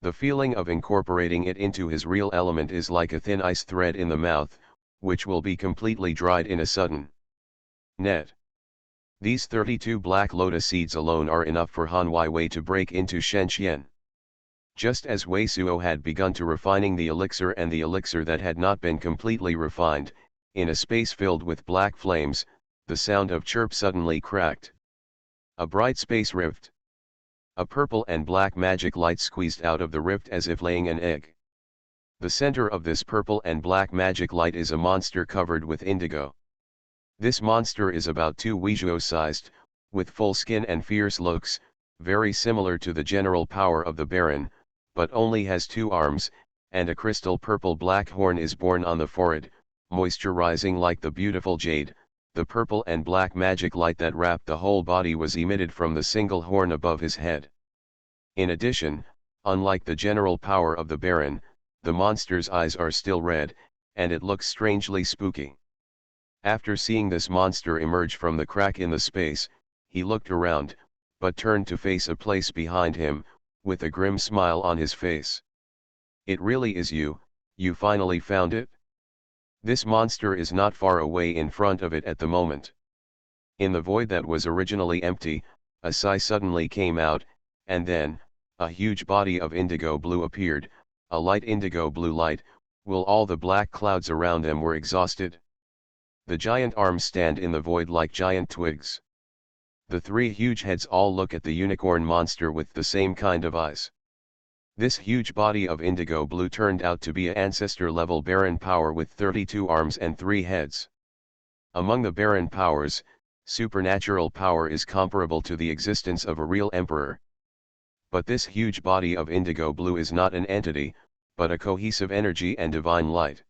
Speaker 1: The feeling of incorporating it into his real element is like a thin ice thread in the mouth, which will be completely dried in a sudden net. These 32 black lotus seeds alone are enough for Han Weiwei to break into Shenzhen. Just as Weisuo had begun to refining the elixir and the elixir that had not been completely refined, in a space filled with black flames, the sound of chirp suddenly cracked. A bright space rift. A purple and black magic light squeezed out of the rift as if laying an egg. The center of this purple and black magic light is a monster covered with indigo. This monster is about 2 Weizhuo sized, with full skin and fierce looks, very similar to the general power of the Baron, but only has 2 arms, and a crystal purple-black horn is borne on the forehead, moisturizing like the beautiful jade. The purple and black magic light that wrapped the whole body was emitted from the single horn above his head. In addition, unlike the general power of the Baron, the monster's eyes are still red, and it looks strangely spooky. After seeing this monster emerge from the crack in the space, he looked around, but turned to face a place behind him, with a grim smile on his face. "It really is you, you finally found it?" This monster is not far away in front of it at the moment. In the void that was originally empty, a sigh suddenly came out, and then, a huge body of indigo blue appeared, a light indigo blue light, while all the black clouds around them were exhausted. The giant arms stand in the void like giant twigs. The 3 huge heads all look at the unicorn monster with the same kind of eyes. This huge body of indigo blue turned out to be an ancestor-level Baron power with 32 arms and 3 heads. Among the Baron powers, supernatural power is comparable to the existence of a real emperor. But this huge body of indigo blue is not an entity, but a cohesive energy and divine light.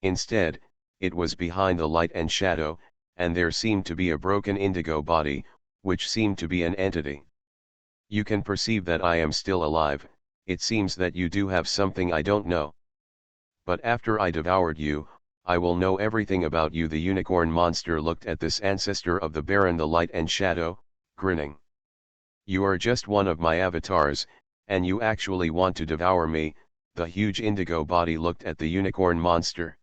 Speaker 1: Instead, it was behind the light and shadow, and there seemed to be a broken indigo body, which seemed to be an entity. "You can perceive that I am still alive. It seems that you do have something I don't know. But after I devoured you, I will know everything about you." The unicorn monster looked at this ancestor of the Baron, the light and shadow, grinning. "You are just one of my avatars, and you actually want to devour me." The huge indigo body looked at the unicorn monster.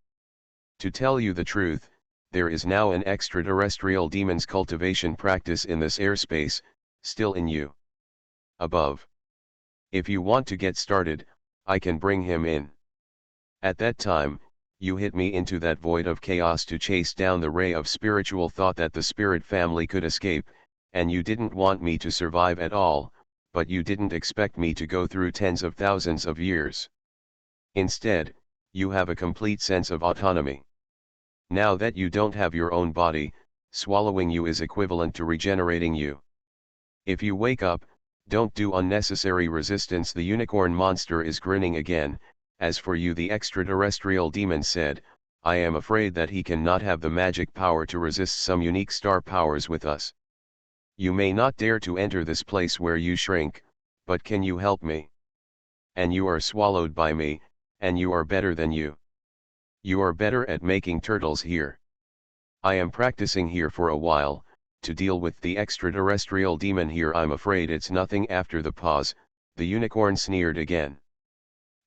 Speaker 1: "To tell you the truth, there is now an extraterrestrial demon's cultivation practice in this airspace, still in you. above. If you want to get started, I can bring him in. At that time, you hit me into that void of chaos to chase down the ray of spiritual thought that the spirit family could escape, and you didn't want me to survive at all, but you didn't expect me to go through tens of thousands of years. Instead, you have a complete sense of autonomy. Now that you don't have your own body, swallowing you is equivalent to regenerating you. If you wake up, don't do unnecessary resistance. The unicorn monster is grinning again. As for you, the extraterrestrial demon said, I am afraid that he cannot have the magic power to resist some unique star powers with us. You may not dare to enter this place where you shrink, but can you help me? And you are swallowed by me, and you are better than you. You are better at making turtles here. I am practicing here for a while, to deal with the extraterrestrial demon here. I'm afraid it's nothing. After the pause, the unicorn sneered again.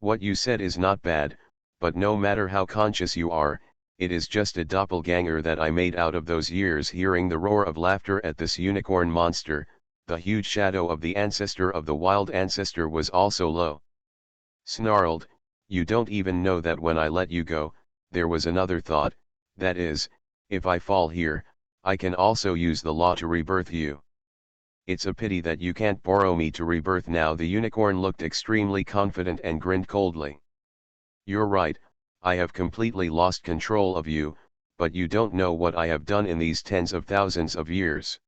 Speaker 1: What you said is not bad, but no matter how conscious you are, it is just a doppelganger that I made out of those years. Hearing the roar of laughter at this unicorn monster, the huge shadow of the ancestor of the wild ancestor was also low. Snarled, you don't even know that when I let you go, there was another thought, that is, if I fall here, I can also use the law to rebirth you. It's a pity that you can't borrow me to rebirth now. The unicorn looked extremely confident and grinned coldly. You're right, I have completely lost control of you, but you don't know what I have done in these tens of thousands of years.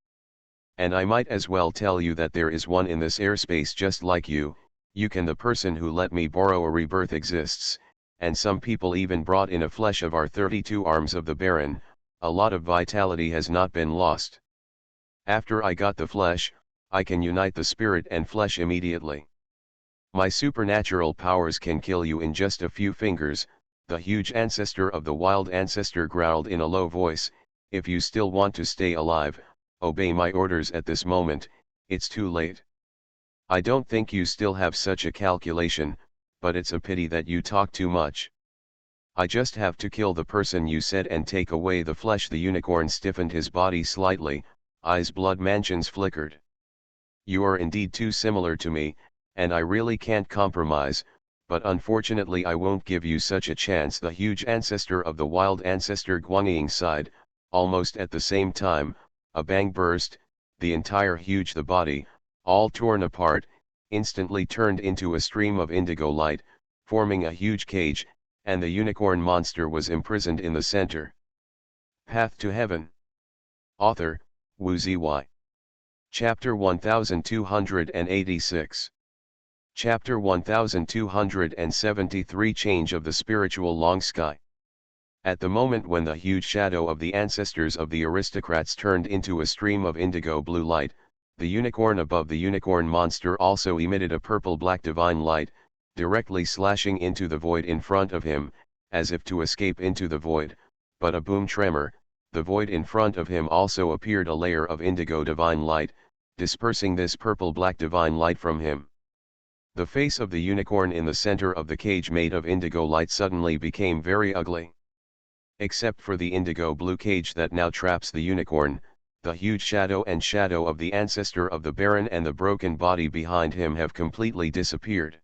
Speaker 1: And I might as well tell you that there is one in this airspace just like you. You can. The person who let me borrow a rebirth exists, and some people even brought in a flesh of our 32 arms of the Baron. A lot of vitality has not been lost. After I got the flesh, I can unite the spirit and flesh immediately. My supernatural powers can kill you in just a few fingers. The huge ancestor of the wild ancestor growled in a low voice, if you still want to stay alive, obey my orders at this moment. It's too late. I don't think you still have such a calculation, but it's a pity that you talk too much. I just have to kill the person you said and take away the flesh. The unicorn stiffened his body slightly, eyes blood mansions flickered. You are indeed too similar to me, and I really can't compromise, but unfortunately I won't give you such a chance. The huge ancestor of the wild ancestor Guangying sighed. Almost at the same time, a bang burst. The entire huge, the body, all torn apart, instantly turned into a stream of indigo light, forming a huge cage, and the unicorn monster was imprisoned in the center. Path to Heaven. Author, Wu Ziwei. Chapter 1286. Chapter 1273. Change of the spiritual long sky. At the moment when the huge shadow of the ancestors of the aristocrats turned into a stream of indigo blue light, the unicorn above the unicorn monster also emitted a purple-black divine light, directly slashing into the void in front of him, as if to escape into the void. But a boom tremor, the void in front of him also appeared a layer of indigo divine light, dispersing this purple-black divine light from him. The face of the unicorn in the center of the cage made of indigo light suddenly became very ugly. Except for the indigo blue cage that now traps the unicorn, the huge shadow of the ancestor of the Baron and the broken body behind him have completely disappeared.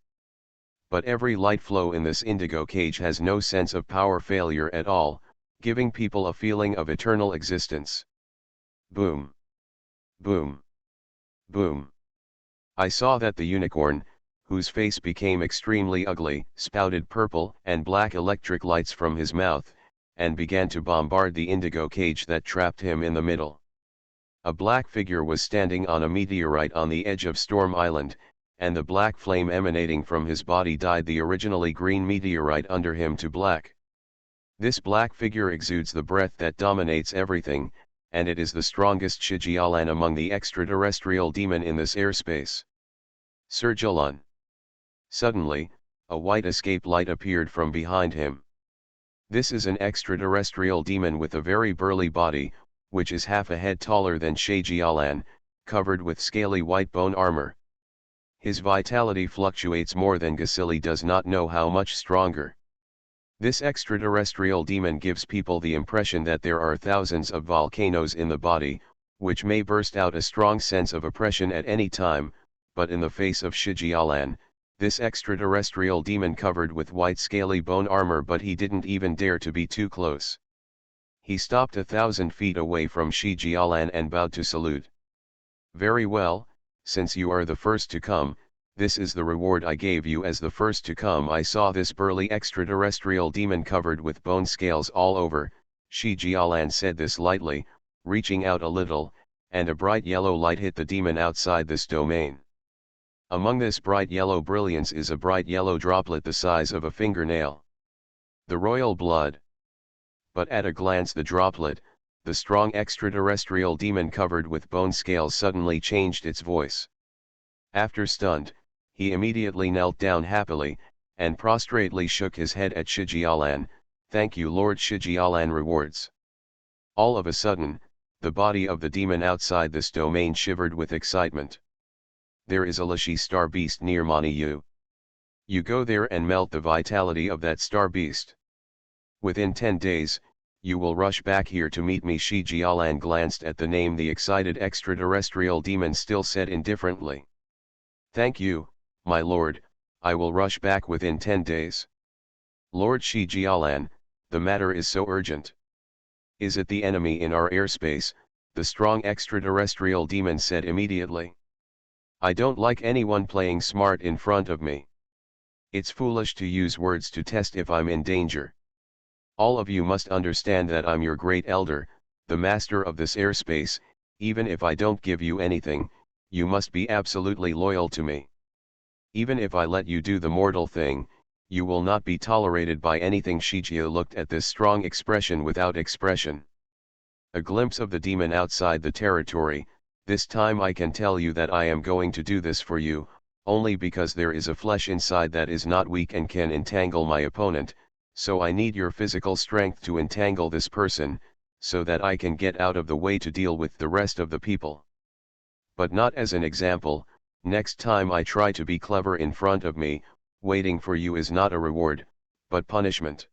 Speaker 1: But every light flow in this indigo cage has no sense of power failure at all, giving people a feeling of eternal existence. Boom. Boom. Boom. I saw that the unicorn, whose face became extremely ugly, spouted purple and black electric lights from his mouth, and began to bombard the indigo cage that trapped him in the middle. A black figure was standing on a meteorite on the edge of Storm Island, and the black flame emanating from his body dyed the originally green meteorite under him to black. This black figure exudes the breath that dominates everything, and it is the strongest Shijialan among the extraterrestrial demon in this airspace. Serjalan. Suddenly, a white escape light appeared from behind him. This is an extraterrestrial demon with a very burly body, which is half a head taller than Shijialan, covered with scaly white bone armor. His vitality fluctuates more than Gasili does not know how much stronger. This extraterrestrial demon gives people the impression that there are thousands of volcanoes in the body, which may burst out a strong sense of oppression at any time, but in the face of Shijialan, this extraterrestrial demon covered with white scaly bone armor, but he didn't even dare to be too close. He stopped 1,000 feet away from Shijialan and bowed to salute. "Very well, since you are the first to come, this is the reward I gave you as the first to come." I saw this burly extraterrestrial demon covered with bone scales all over. Shijialan said this lightly, reaching out a little, and a bright yellow light hit the demon outside this domain. Among this bright yellow brilliance is a bright yellow droplet the size of a fingernail. The royal blood. But at a glance the droplet, the strong extraterrestrial demon covered with bone scales, suddenly changed its voice. After stunned, he immediately knelt down happily, and prostrately shook his head at Shijialan. "Thank you, Lord Shijialan rewards." All of a sudden, the body of the demon outside this domain shivered with excitement. "There is a Lashi star beast near Maniyu. You go there and melt the vitality of that star beast. Within 10 days, you will rush back here to meet me." Shijialan glanced at the name the excited extraterrestrial demon still said indifferently. "Thank you, my lord, I will rush back within 10 days. Lord Shijialan, the matter is so urgent." "Is it the enemy in our airspace?" the strong extraterrestrial demon said immediately. "I don't like anyone playing smart in front of me. It's foolish to use words to test if I'm in danger. All of you must understand that I'm your great elder, the master of this airspace. Even if I don't give you anything, you must be absolutely loyal to me. Even if I let you do the mortal thing, you will not be tolerated by anything." Shijia looked at this strong expression without expression. A glimpse of the demon outside the territory. "This time I can tell you that I am going to do this for you, only because there is a flesh inside that is not weak and can entangle my opponent, so I need your physical strength to entangle this person, so that I can get out of the way to deal with the rest of the people. But not as an example. Next time I try to be clever in front of me, waiting for you is not a reward, but punishment.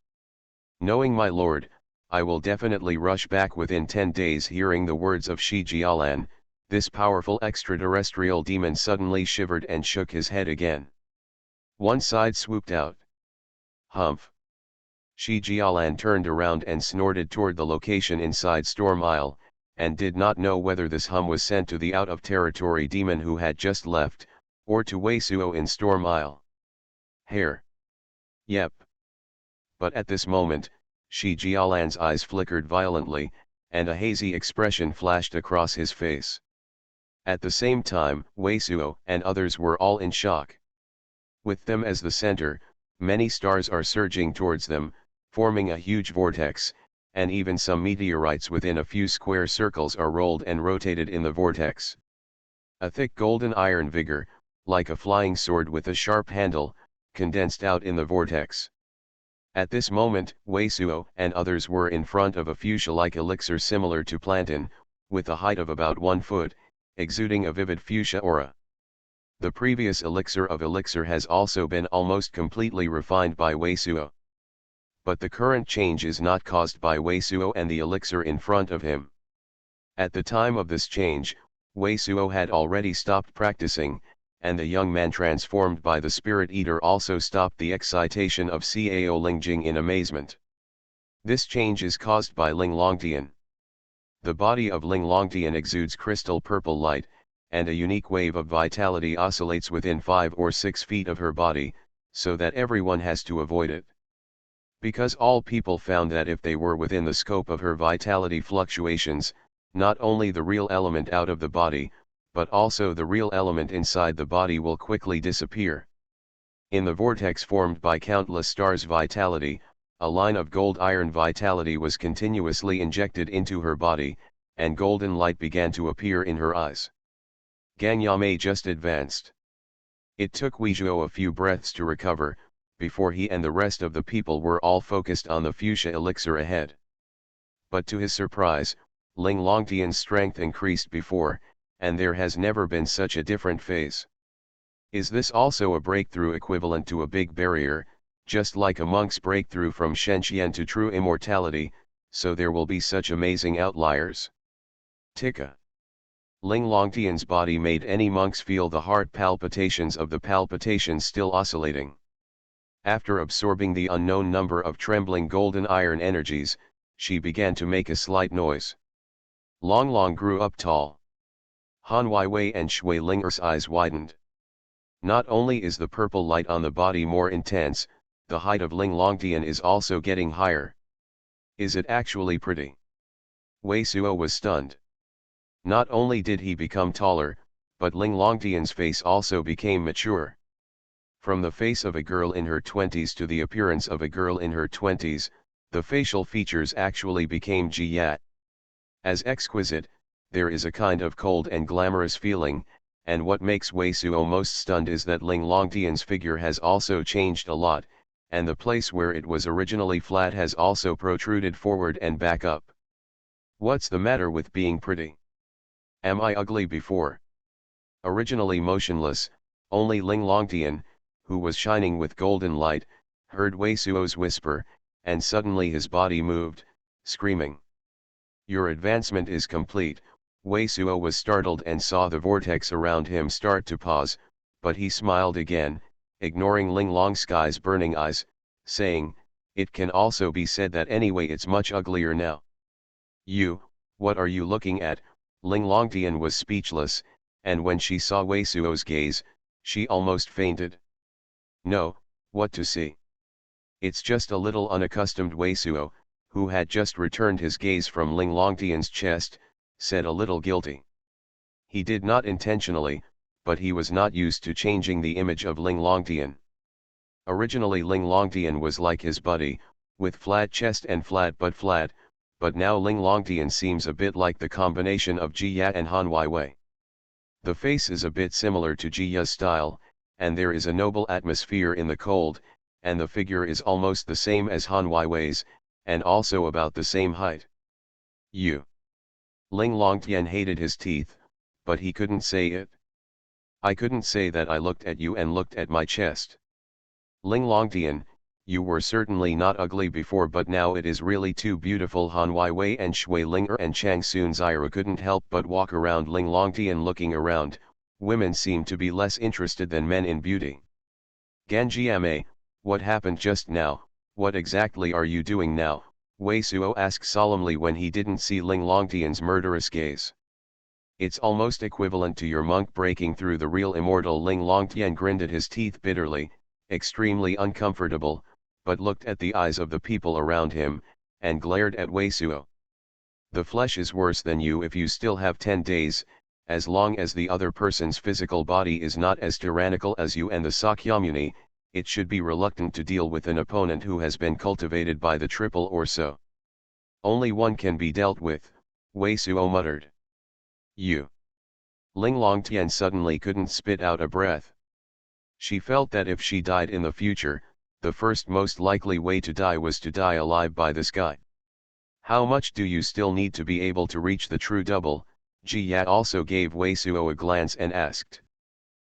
Speaker 1: Knowing my lord, I will definitely rush back within 10 days." Hearing the words of Shijialan, this powerful extraterrestrial demon suddenly shivered and shook his head again. One side swooped out. "Humph." Shijialan turned around and snorted toward the location inside Storm Isle, and did not know whether this hum was sent to the out-of-territory demon who had just left, or to Wei Suo in Storm Isle. "Hair. Yep." But at this moment, Shijialan's eyes flickered violently, and a hazy expression flashed across his face. At the same time, Wei Suo and others were all in shock. With them as the center, many stars are surging towards them, forming a huge vortex, and even some meteorites within a few square circles are rolled and rotated in the vortex. A thick golden iron vigor, like a flying sword with a sharp handle, condensed out in the vortex. At this moment, Wei Suo and others were in front of a fuchsia-like elixir similar to plantain, with a height of about 1 foot, exuding a vivid fuchsia aura. The previous elixir of elixir has also been almost completely refined by Wei Suo. But the current change is not caused by Wei Suo and the elixir in front of him. At the time of this change, Wei Suo had already stopped practicing, and the young man transformed by the Spirit Eater also stopped the excitation of Cao Lingjing in amazement. This change is caused by Ling Longtian. The body of Ling Longtian exudes crystal purple light, and a unique wave of vitality oscillates within 5 or 6 feet of her body, so that everyone has to avoid it. Because all people found that if they were within the scope of her vitality fluctuations, not only the real element out of the body, but also the real element inside the body will quickly disappear. In the vortex formed by countless stars' vitality, a line of gold iron vitality was continuously injected into her body, and golden light began to appear in her eyes. Gang Yamei just advanced. It took Weizhuo a few breaths to recover, before he and the rest of the people were all focused on the fuchsia elixir ahead. But to his surprise, Ling Longtian's strength increased before, and there has never been such a different phase. Is this also a breakthrough equivalent to a big barrier, just like a monk's breakthrough from Shenxian to true immortality, so there will be such amazing outliers? Tika. Ling Longtian's body made any monks feel the heart palpitations of the palpitations still oscillating. After absorbing the unknown number of trembling golden iron energies, she began to make a slight noise. Long Long grew up tall. Han Weiwei and Shui Ling's eyes widened. Not only is the purple light on the body more intense, the height of Ling Longtian is also getting higher. Is it actually pretty? Wei Suo was stunned. Not only did he become taller, but Ling Longtian's face also became mature. From the face of a girl in her 20s to the appearance of a girl in her 20s, the facial features actually became Jiyat. As exquisite, there is a kind of cold and glamorous feeling, and what makes Wei Suo most stunned is that Ling Longtian's figure has also changed a lot, and the place where it was originally flat has also protruded forward and back up. What's the matter with being pretty? Am I ugly before? Originally motionless, only Ling Longtian, who was shining with golden light, heard Wei Suo's whisper, and suddenly his body moved, screaming. Your advancement is complete. Wei Suo was startled and saw the vortex around him start to pause, but he smiled again, ignoring Ling Longsky's burning eyes, saying, it can also be said that anyway it's much uglier now. What are you looking at? Ling Longtian was speechless, and when she saw Wei Suo's gaze, she almost fainted. No, what to see? It's just a little unaccustomed. Wei Suo, who had just returned his gaze from Ling Longtian's chest, said a little guilty. He did not intentionally, but he was not used to changing the image of Ling Longtian. Originally Ling Longtian was like his buddy, with flat chest and flat, but now Ling Longtian seems a bit like the combination of Jiyat and Han Weiwei. The face is a bit similar to Jiya's style, and there is a noble atmosphere in the cold, and the figure is almost the same as Han Weiwei's, and also about the same height. Ling Longtian hated his teeth, but he couldn't say it. I couldn't say that I looked at you and looked at my chest. Ling Longtian, you were certainly not ugly before, but now it is really too beautiful. Han Weiwei and Shui Linger and Chang Sun Zira couldn't help but walk around Ling Longtian. Looking around, women seem to be less interested than men in beauty. Ganjiame, what happened just now? What exactly are you doing now? Wei Suo asked solemnly when he didn't see Ling Longtian's murderous gaze. It's almost equivalent to your monk breaking through the real immortal. Ling Longtian grinned at his teeth bitterly, extremely uncomfortable, but looked at the eyes of the people around him, and glared at Wei Suo. The flesh is worse than you if you still have 10 days, as long as the other person's physical body is not as tyrannical as you and the Sakyamuni, it should be reluctant to deal with an opponent who has been cultivated by the triple or so. Only one can be dealt with, Wei Suo muttered. Ling Longtian suddenly couldn't spit out a breath. She felt that if she died in the future, the first most likely way to die was to die alive by this guy. How much do you still need to be able to reach the true double? Jiyat also gave Wei Suo a glance and asked.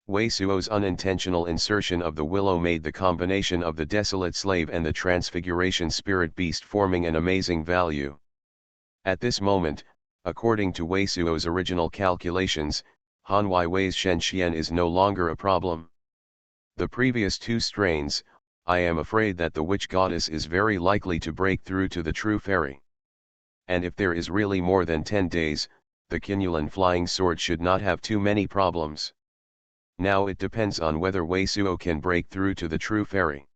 Speaker 1: Wei Suo's unintentional insertion of the willow made the combination of the desolate slave and the transfiguration spirit beast forming an amazing value. At this moment, according to Wei Suo's original calculations, Han Weiwei's Shenxian is no longer a problem. The previous 2 strains, I am afraid that the witch goddess is very likely to break through to the true fairy. And if there is really more than 10 days, the Qinyulan flying sword should not have too many problems. Now it depends on whether Wei Suo can break through to the true fairy.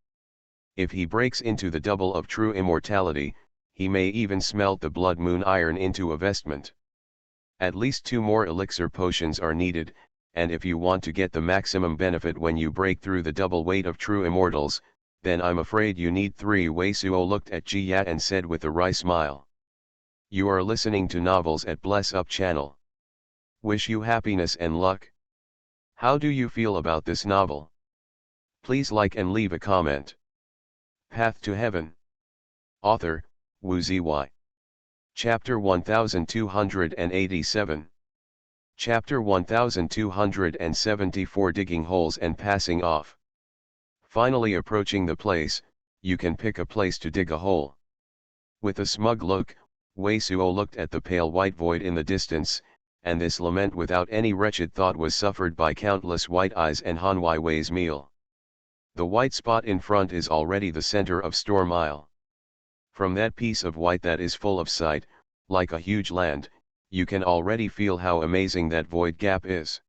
Speaker 1: If he breaks into the double of true immortality, he may even smelt the blood moon iron into a vestment. At least 2 more elixir potions are needed, and if you want to get the maximum benefit when you break through the double weight of true immortals, then I'm afraid you need 3. Wei Suo looked at Jiyat and said with a wry smile. You are listening to Novels at Bless Up channel. Wish you happiness and luck. How do you feel about this novel? Please like and leave a comment. Path to Heaven. Author, Wu Ziyi. Chapter 1287. Chapter 1274. Digging holes and passing off. Finally approaching the place, you can pick a place to dig a hole. With a smug look, Wei Suo looked at the pale white void in the distance, and this lament without any wretched thought was suffered by countless white eyes and Hanwai Wei's meal. The white spot in front is already the center of Storm Isle. From that piece of white that is full of sight, like a huge land, you can already feel how amazing that void gap is.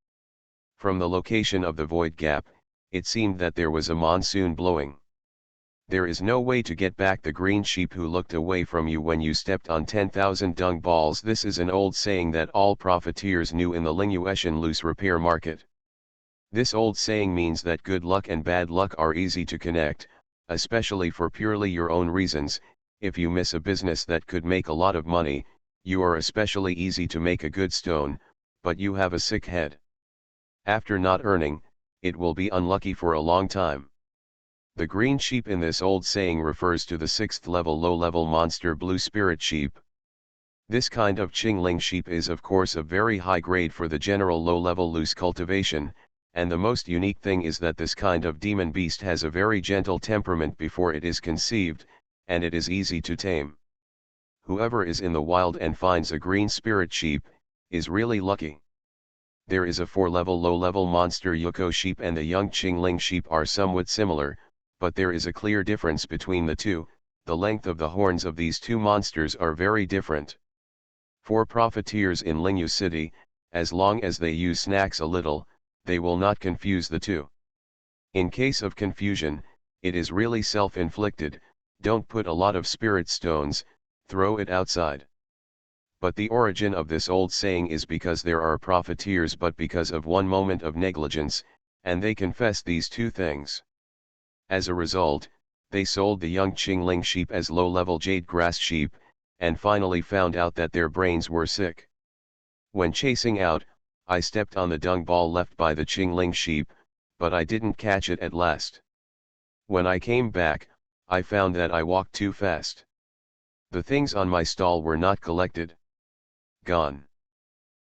Speaker 1: From the location of the void gap, it seemed that there was a monsoon blowing. There is no way to get back the green sheep who looked away from you when you stepped on 10,000 dung balls. This is an old saying that all profiteers knew in the Lingyueshan loose repair market. This old saying means that good luck and bad luck are easy to connect, especially for purely your own reasons. If you miss a business that could make a lot of money, you are especially easy to make a good stone, but you have a sick head. After not earning, it will be unlucky for a long time. The green sheep in this old saying refers to the 6th level low-level monster blue spirit sheep. This kind of Qingling sheep is of course of very high grade for the general low-level loose cultivation, and the most unique thing is that this kind of demon beast has a very gentle temperament before it is conceived, and it is easy to tame. Whoever is in the wild and finds a green spirit sheep, is really lucky. There is a 4-level low-level monster Yuko sheep and the young Qingling sheep are somewhat similar, but there is a clear difference between the two. The length of the horns of these two monsters are very different. For profiteers in Lingyu City, as long as they use snacks a little, they will not confuse the two. In case of confusion, it is really self-inflicted. Don't put a lot of spirit stones, throw it outside. But the origin of this old saying is because there are profiteers but because of one moment of negligence, and they confess these two things. As a result, they sold the young Qingling sheep as low-level jade grass sheep, and finally found out that their brains were sick. When chasing out, I stepped on the dung ball left by the Qingling sheep, but I didn't catch it at last. When I came back, I found that I walked too fast. The things on my stall were not collected. Gone.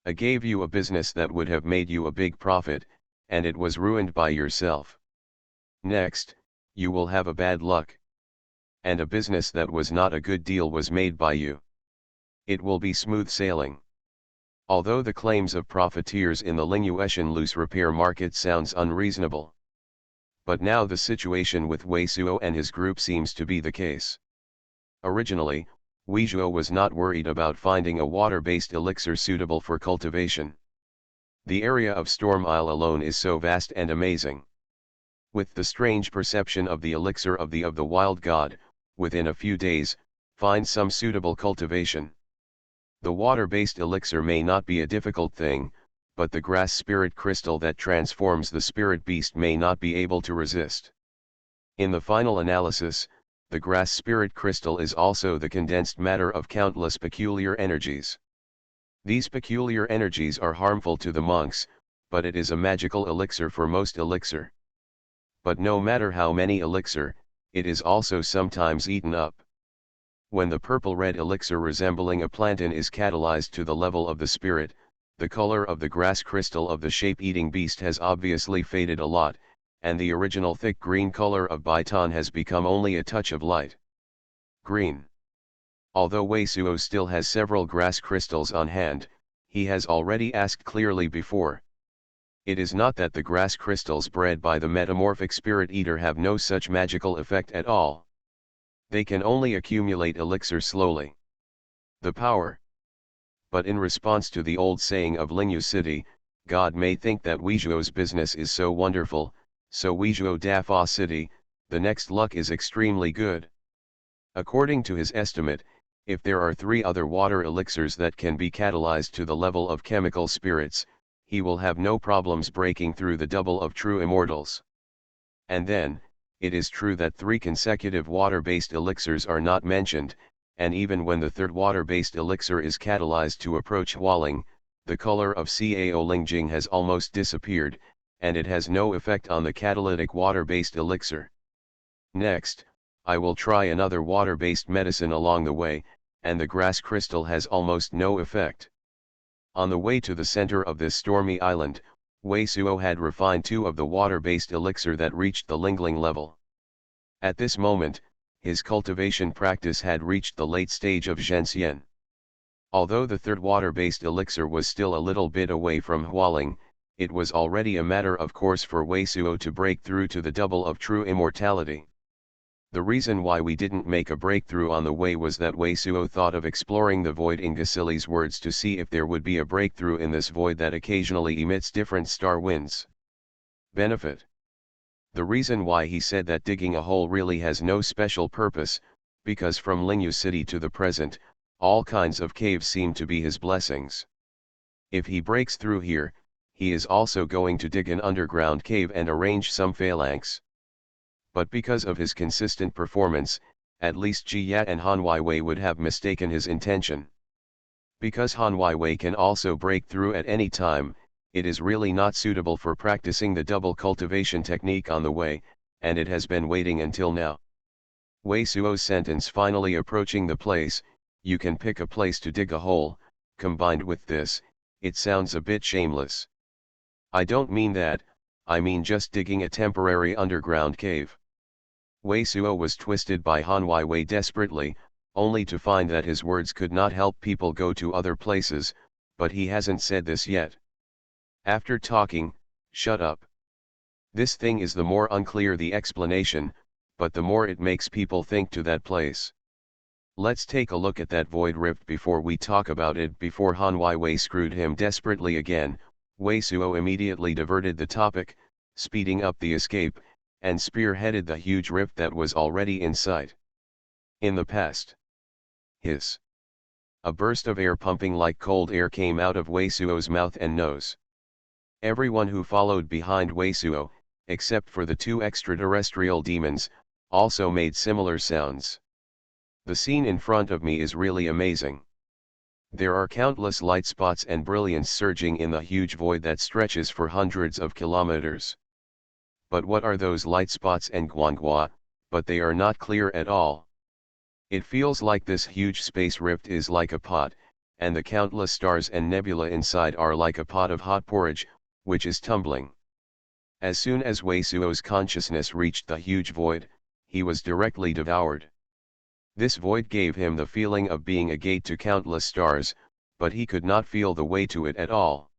Speaker 1: I gave you a business that would have made you a big profit, and it was ruined by yourself. Next, you will have a bad luck. And a business that was not a good deal was made by you. It will be smooth sailing. Although the claims of profiteers in the Lingyueshan loose repair market sounds unreasonable. But now the situation with Wei Suo and his group seems to be the case. Originally, Wei Zhuo was not worried about finding a water-based elixir suitable for cultivation. The area of Storm Isle alone is so vast and amazing. With the strange perception of the elixir of the wild god, within a few days, find some suitable cultivation. The water-based elixir may not be a difficult thing, but the grass spirit crystal that transforms the spirit beast may not be able to resist. In the final analysis, the grass spirit crystal is also the condensed matter of countless peculiar energies. These peculiar energies are harmful to the monks, but it is a magical elixir for most elixir. But no matter how many elixir, it is also sometimes eaten up. When the purple-red elixir resembling a plantain is catalyzed to the level of the spirit, the color of the grass crystal of the shape-eating beast has obviously faded a lot, and the original thick green color of Baitan has become only a touch of light green. Although Wei Suo still has several grass crystals on hand, he has already asked clearly before. It is not that the grass crystals bred by the metamorphic spirit eater have no such magical effect at all. They can only accumulate elixir slowly. The power. But in response to the old saying of Lingyu City, God may think that Wei Zhuo's business is so wonderful, so Wei Zhuo Dafa City, the next luck is extremely good. According to his estimate, if there are 3 other water elixirs that can be catalyzed to the level of chemical spirits, he will have no problems breaking through the double of true immortals. And then, it is true that 3 consecutive water-based elixirs are not mentioned, and even when the 3rd water-based elixir is catalyzed to approach Hualing, the color of Cao Lingjing has almost disappeared, and it has no effect on the catalytic water-based elixir. Next, I will try another water-based medicine along the way, and the grass crystal has almost no effect. On the way to the center of this stormy island, Wei Suo had refined 2 of the water-based elixir that reached the Lingling level. At this moment, his cultivation practice had reached the late stage of Zhenxian. Although the third water-based elixir was still a little bit away from Hualing, it was already a matter of course for Wei Suo to break through to the double of true immortality. The reason why we didn't make a breakthrough on the way was that Wei Suo thought of exploring the void in Gasili's words to see if there would be a breakthrough in this void that occasionally emits different star winds. Benefit. The reason why he said that digging a hole really has no special purpose, because from Lingyu City to the present, all kinds of caves seem to be his blessings. If he breaks through here, he is also going to dig an underground cave and arrange some phalanx. But because of his consistent performance, at least Ji Ya and Han Weiwei would have mistaken his intention. Because Han Weiwei can also break through at any time, it is really not suitable for practicing the double cultivation technique on the way, and it has been waiting until now. Wei Suo's sentence finally approaching the place, "You can pick a place to dig a hole," combined with this, it sounds a bit shameless. I don't mean that, I mean just digging a temporary underground cave. Wei Suo was twisted by Han Weiwei desperately, only to find that his words could not help people go to other places, but he hasn't said this yet. After talking, shut up. This thing is the more unclear the explanation, but the more it makes people think to that place. Let's take a look at that void rift before we talk about it. Before Han Weiwei screwed him desperately again, Wei Suo immediately diverted the topic, speeding up the escape, and spearheaded the huge rift that was already in sight. In the past. Hiss. A burst of air pumping like cold air came out of Wei Suo's mouth and nose. Everyone who followed behind Wei Suo, except for the two extraterrestrial demons, also made similar sounds. The scene in front of me is really amazing. There are countless light spots and brilliance surging in the huge void that stretches for hundreds of kilometers. But what are those light spots and Xuanhuan? But they are not clear at all. It feels like this huge space rift is like a pot, and the countless stars and nebula inside are like a pot of hot porridge, which is tumbling. As soon as Wei Suo's consciousness reached the huge void, he was directly devoured. This void gave him the feeling of being a gate to countless stars, but he could not feel the way to it at all.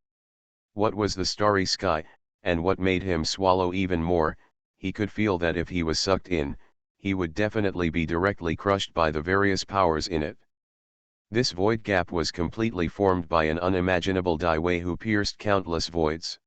Speaker 1: What was the starry sky, and what made him swallow even more? He could feel that if he was sucked in, he would definitely be directly crushed by the various powers in it. This void gap was completely formed by an unimaginable Dai Wei who pierced countless voids.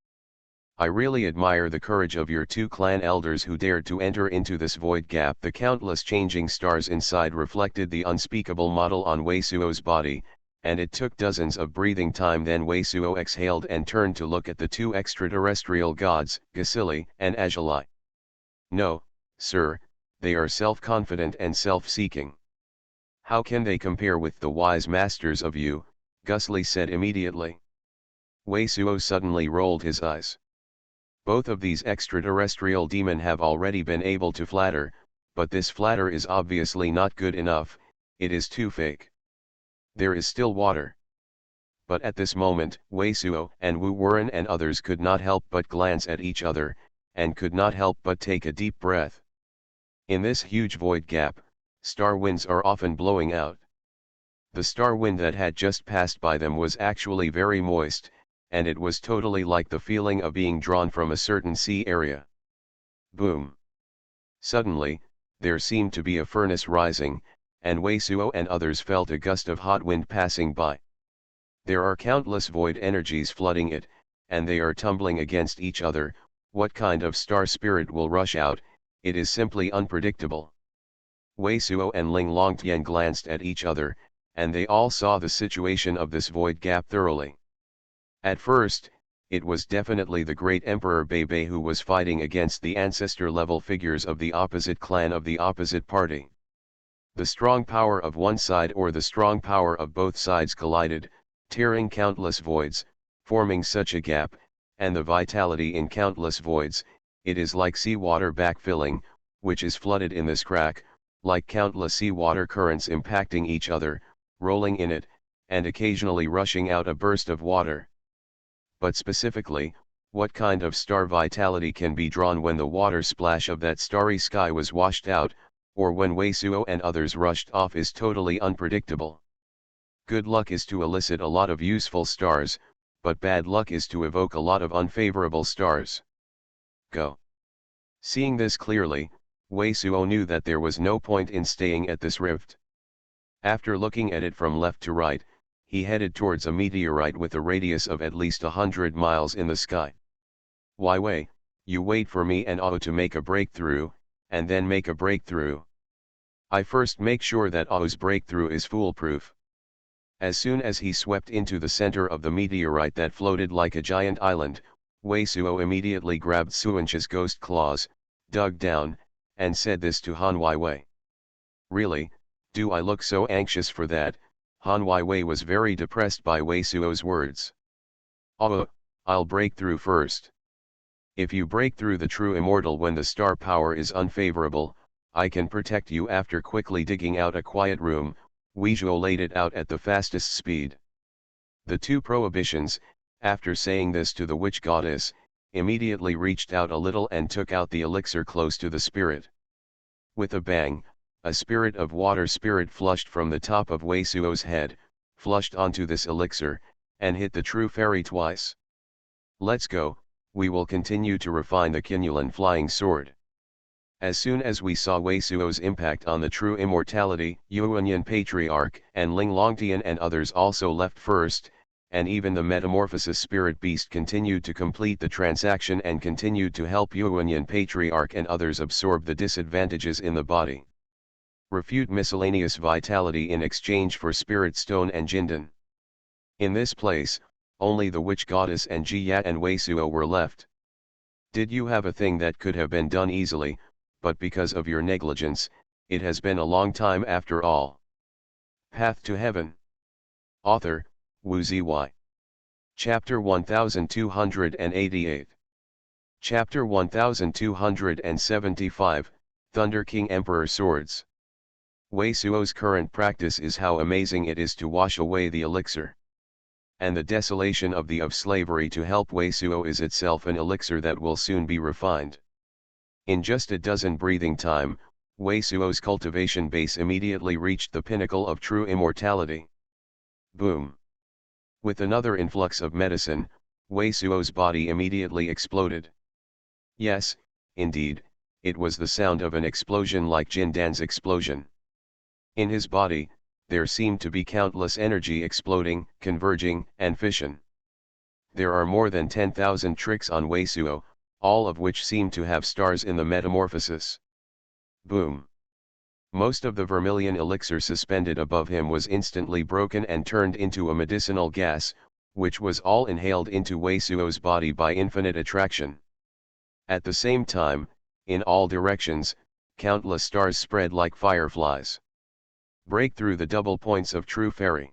Speaker 1: I really admire the courage of your two clan elders who dared to enter into this void gap. The countless changing stars inside reflected the unspeakable model on Wei Suo's body, and it took dozens of breathing time. Then Wei Suo exhaled and turned to look at the two extraterrestrial gods, Gasili and Ajali. No, sir, they are self-confident and self-seeking. How can they compare with the wise masters of you? Gasili said immediately. Wei Suo suddenly rolled his eyes. Both of these extraterrestrial demon have already been able to flatter, but this flatter is obviously not good enough, it is too fake. There is still water. But at this moment, Wei Suo and Wu Wuren and others could not help but glance at each other, and could not help but take a deep breath. In this huge void gap, star winds are often blowing out. The star wind that had just passed by them was actually very moist, and it was totally like the feeling of being drawn from a certain sea area. Boom! Suddenly, there seemed to be a furnace rising, and Wei Suo and others felt a gust of hot wind passing by. There are countless void energies flooding it, and they are tumbling against each other. What kind of star spirit will rush out? It is simply unpredictable. Wei Suo and Ling Longtian glanced at each other, and they all saw the situation of this void gap thoroughly. At first, it was definitely the great Emperor Beibei who was fighting against the ancestor-level figures of the opposite clan of the opposite party. The strong power of one side or the strong power of both sides collided, tearing countless voids, forming such a gap, and the vitality in countless voids, it is like seawater backfilling, which is flooded in this crack, like countless seawater currents impacting each other, rolling in it, and occasionally rushing out a burst of water. But specifically, what kind of star vitality can be drawn when the water splash of that starry sky was washed out, or when Wei Suo and others rushed off is totally unpredictable. Good luck is to elicit a lot of useful stars, but bad luck is to evoke a lot of unfavorable stars. Go. Seeing this clearly, Wei Suo knew that there was no point in staying at this rift. After looking at it from left to right, he headed towards a meteorite with a radius of at least 100 miles in the sky. Wai Wei, you wait for me and Ao to make a breakthrough, and then make a breakthrough. I first make sure that Ao's breakthrough is foolproof. As soon as he swept into the center of the meteorite that floated like a giant island, Wei Suo immediately grabbed Xuanhuan's ghost claws, dug down, and said this to Han Weiwei. Really, do I look so anxious for that? Han Weiwei was very depressed by Wei Suo's words. Oh, I'll break through first. If you break through the true immortal when the star power is unfavorable, I can protect you. After quickly digging out a quiet room, Wei Suo laid it out at the fastest speed. The two prohibitions, after saying this to the witch goddess, immediately reached out a little and took out the elixir close to the spirit. With a bang, a spirit of water spirit flushed from the top of Wei Suo's head, flushed onto this elixir, and hit the true fairy twice. Let's go, we will continue to refine the Qinyulan flying sword. As soon as we saw Wei Suo's impact on the true immortality, Xuanhuan Patriarch and Ling Longtian and others also left first, and even the metamorphosis spirit beast continued to complete the transaction and continued to help Xuanhuan Patriarch and others absorb the disadvantages in the body. Refute miscellaneous vitality in exchange for spirit stone and Jindan. In this place, only the witch goddess and Jiyat and Wei Suo were left. Did you have a thing that could have been done easily, but because of your negligence, it has been a long time after all. Path to Heaven. Author, Wu Zy. Chapter 1288. Chapter 1275, Thunder King Emperor Swords. Wei Suo's current practice is how amazing it is to wash away the elixir. And the desolation of slavery to help Wei Suo is itself an elixir that will soon be refined. In just a dozen breathing time, Wei Suo's cultivation base immediately reached the pinnacle of true immortality. Boom! With another influx of medicine, Wei Suo's body immediately exploded. Yes, indeed, it was the sound of an explosion like Jindan's explosion. In his body, there seemed to be countless energy exploding, converging, and fission. There are more than 10,000 tricks on Wei Suo, all of which seem to have stars in the metamorphosis. Boom! Most of the vermilion elixir suspended above him was instantly broken and turned into a medicinal gas, which was all inhaled into Wei Suo's body by infinite attraction. At the same time, in all directions, countless stars spread like fireflies. Break through the double points of true fairy.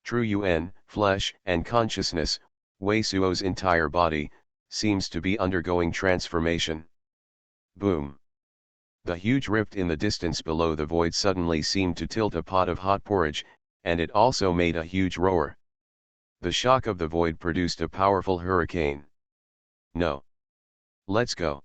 Speaker 1: True Yuan, flesh and consciousness, Wei Suo's entire body, seems to be undergoing transformation. Boom! The huge rift in the distance below the void suddenly seemed to tilt a pot of hot porridge, and it also made a huge roar. The shock of the void produced a powerful hurricane. No. Let's go.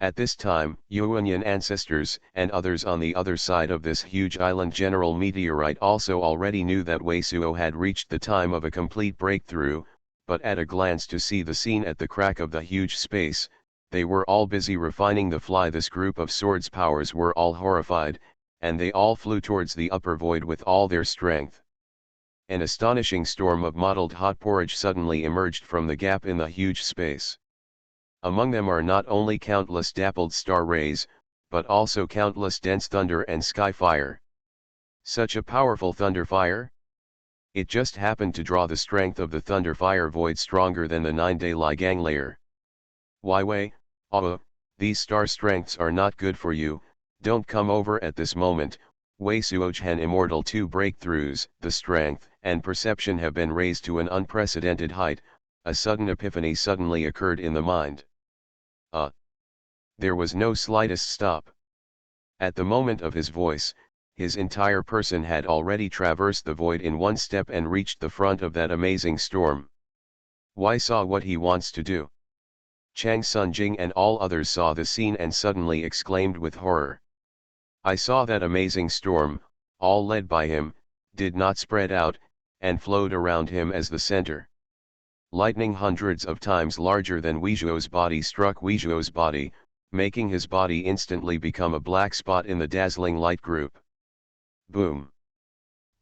Speaker 1: At this time, Xuanhuan ancestors and others on the other side of this huge island general meteorite also already knew that Wei Suo had reached the time of a complete breakthrough, but at a glance to see the scene at the crack of the huge space, they were all busy refining the fly. This group of swords powers were all horrified, and they all flew towards the upper void with all their strength. An astonishing storm of mottled hot porridge suddenly emerged from the gap in the huge space. Among them are not only countless dappled star rays, but also countless dense thunder and sky fire. Such a powerful thunder fire? It just happened to draw the strength of the thunder fire void stronger than the 9-day Ligang layer. Wai Wei, these star strengths are not good for you, don't come over at this moment. Wei Suochen Immortal 2 breakthroughs, the strength and perception have been raised to an unprecedented height. A sudden epiphany suddenly occurred in the mind. There was no slightest stop. At the moment of his voice, his entire person had already traversed the void in one step and reached the front of that amazing storm. Wei saw what he wants to do. Chang Sunjing and all others saw the scene and suddenly exclaimed with horror. I saw that amazing storm, all led by him, did not spread out, and flowed around him as the center. Lightning hundreds of times larger than Weizhuo's body struck Weizhuo's body, making his body instantly become a black spot in the dazzling light group. Boom!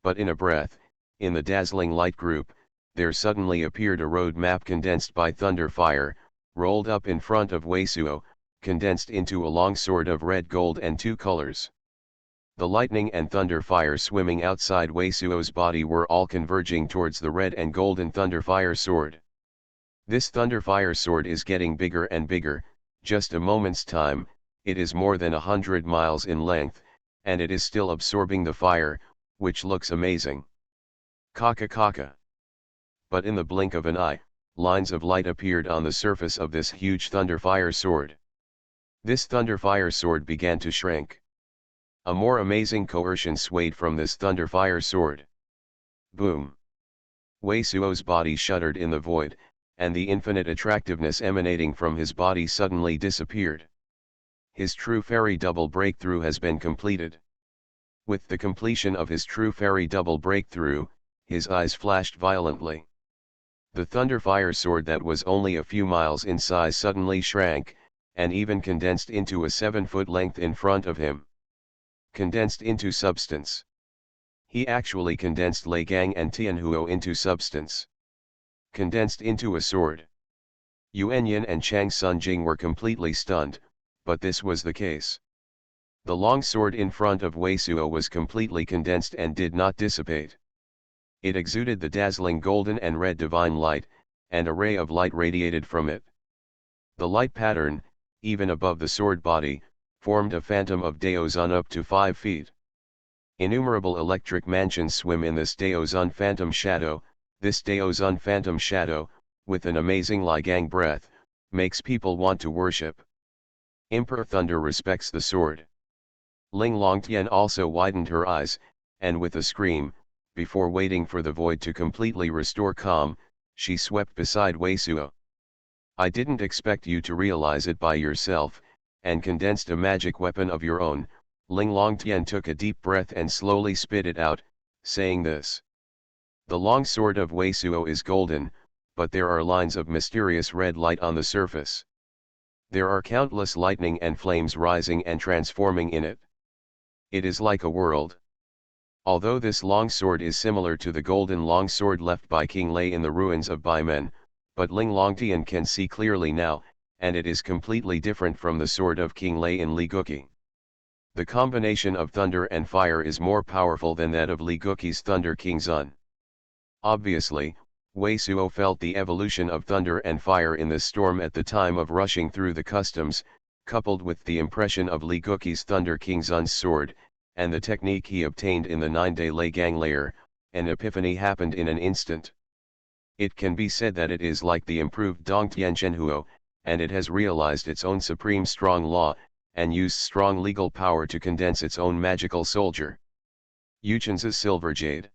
Speaker 1: But in a breath, in the dazzling light group, there suddenly appeared a road map condensed by thunder fire, rolled up in front of Weizhuo, condensed into a long sword of red gold and two colors. The lightning and thunder fire swimming outside Weizhuo's body were all converging towards the red and golden thunder fire sword. This thunder fire sword is getting bigger and bigger, just a moment's time, it is more than 100 miles in length, and it is still absorbing the fire, which looks amazing. Kaka kaka. But in the blink of an eye, lines of light appeared on the surface of this huge thunder fire sword. This thunder fire sword began to shrink. A more amazing coercion swayed from this thunder fire sword. Boom! Weizhuo's body shuddered in the void, and the infinite attractiveness emanating from his body suddenly disappeared. His true fairy double breakthrough has been completed. With the completion of his true fairy double breakthrough, his eyes flashed violently. The thunder fire sword that was only a few miles in size suddenly shrank, and even condensed into a 7-foot length in front of him. Condensed into substance. He actually condensed Lei Gang and Tianhuo into substance. Condensed into a sword. Yuanyan and Chang Sunjing were completely stunned, but this was the case. The long sword in front of Weizhuo was completely condensed and did not dissipate. It exuded the dazzling golden and red divine light, and a ray of light radiated from it. The light pattern, even above the sword body, formed a phantom of Daozun up to 5 feet. Innumerable electric mansions swim in this Daozun phantom shadow. This Daozun phantom shadow, with an amazing Ligang breath, makes people want to worship. Emperor Thunder respects the sword. Ling Longtian also widened her eyes, and with a scream, before waiting for the void to completely restore calm, she swept beside Weizhuo. I didn't expect you to realize it by yourself, and condensed a magic weapon of your own. Ling Longtian took a deep breath and slowly spit it out, saying this. The long sword of Weizhuo is golden, but there are lines of mysterious red light on the surface. There are countless lightning and flames rising and transforming in it. It is like a world. Although this long sword is similar to the golden long sword left by King Lei in the ruins of Baimen, but Ling Longtian can see clearly now, and it is completely different from the sword of King Lei in Li Guqi. The combination of thunder and fire is more powerful than that of Li Guqi's Thunder King Zun. Obviously, Weizhuo felt the evolution of thunder and fire in this storm at the time of rushing through the customs, coupled with the impression of Li Guqi's Thunder King Zun's sword, and the technique he obtained in the 9-day Lei Gang layer, an epiphany happened in an instant. It can be said that it is like the improved Dongtian Zhenhuo, and it has realized its own supreme strong law, and used strong legal power to condense its own magical soldier. Yuchen's silver jade.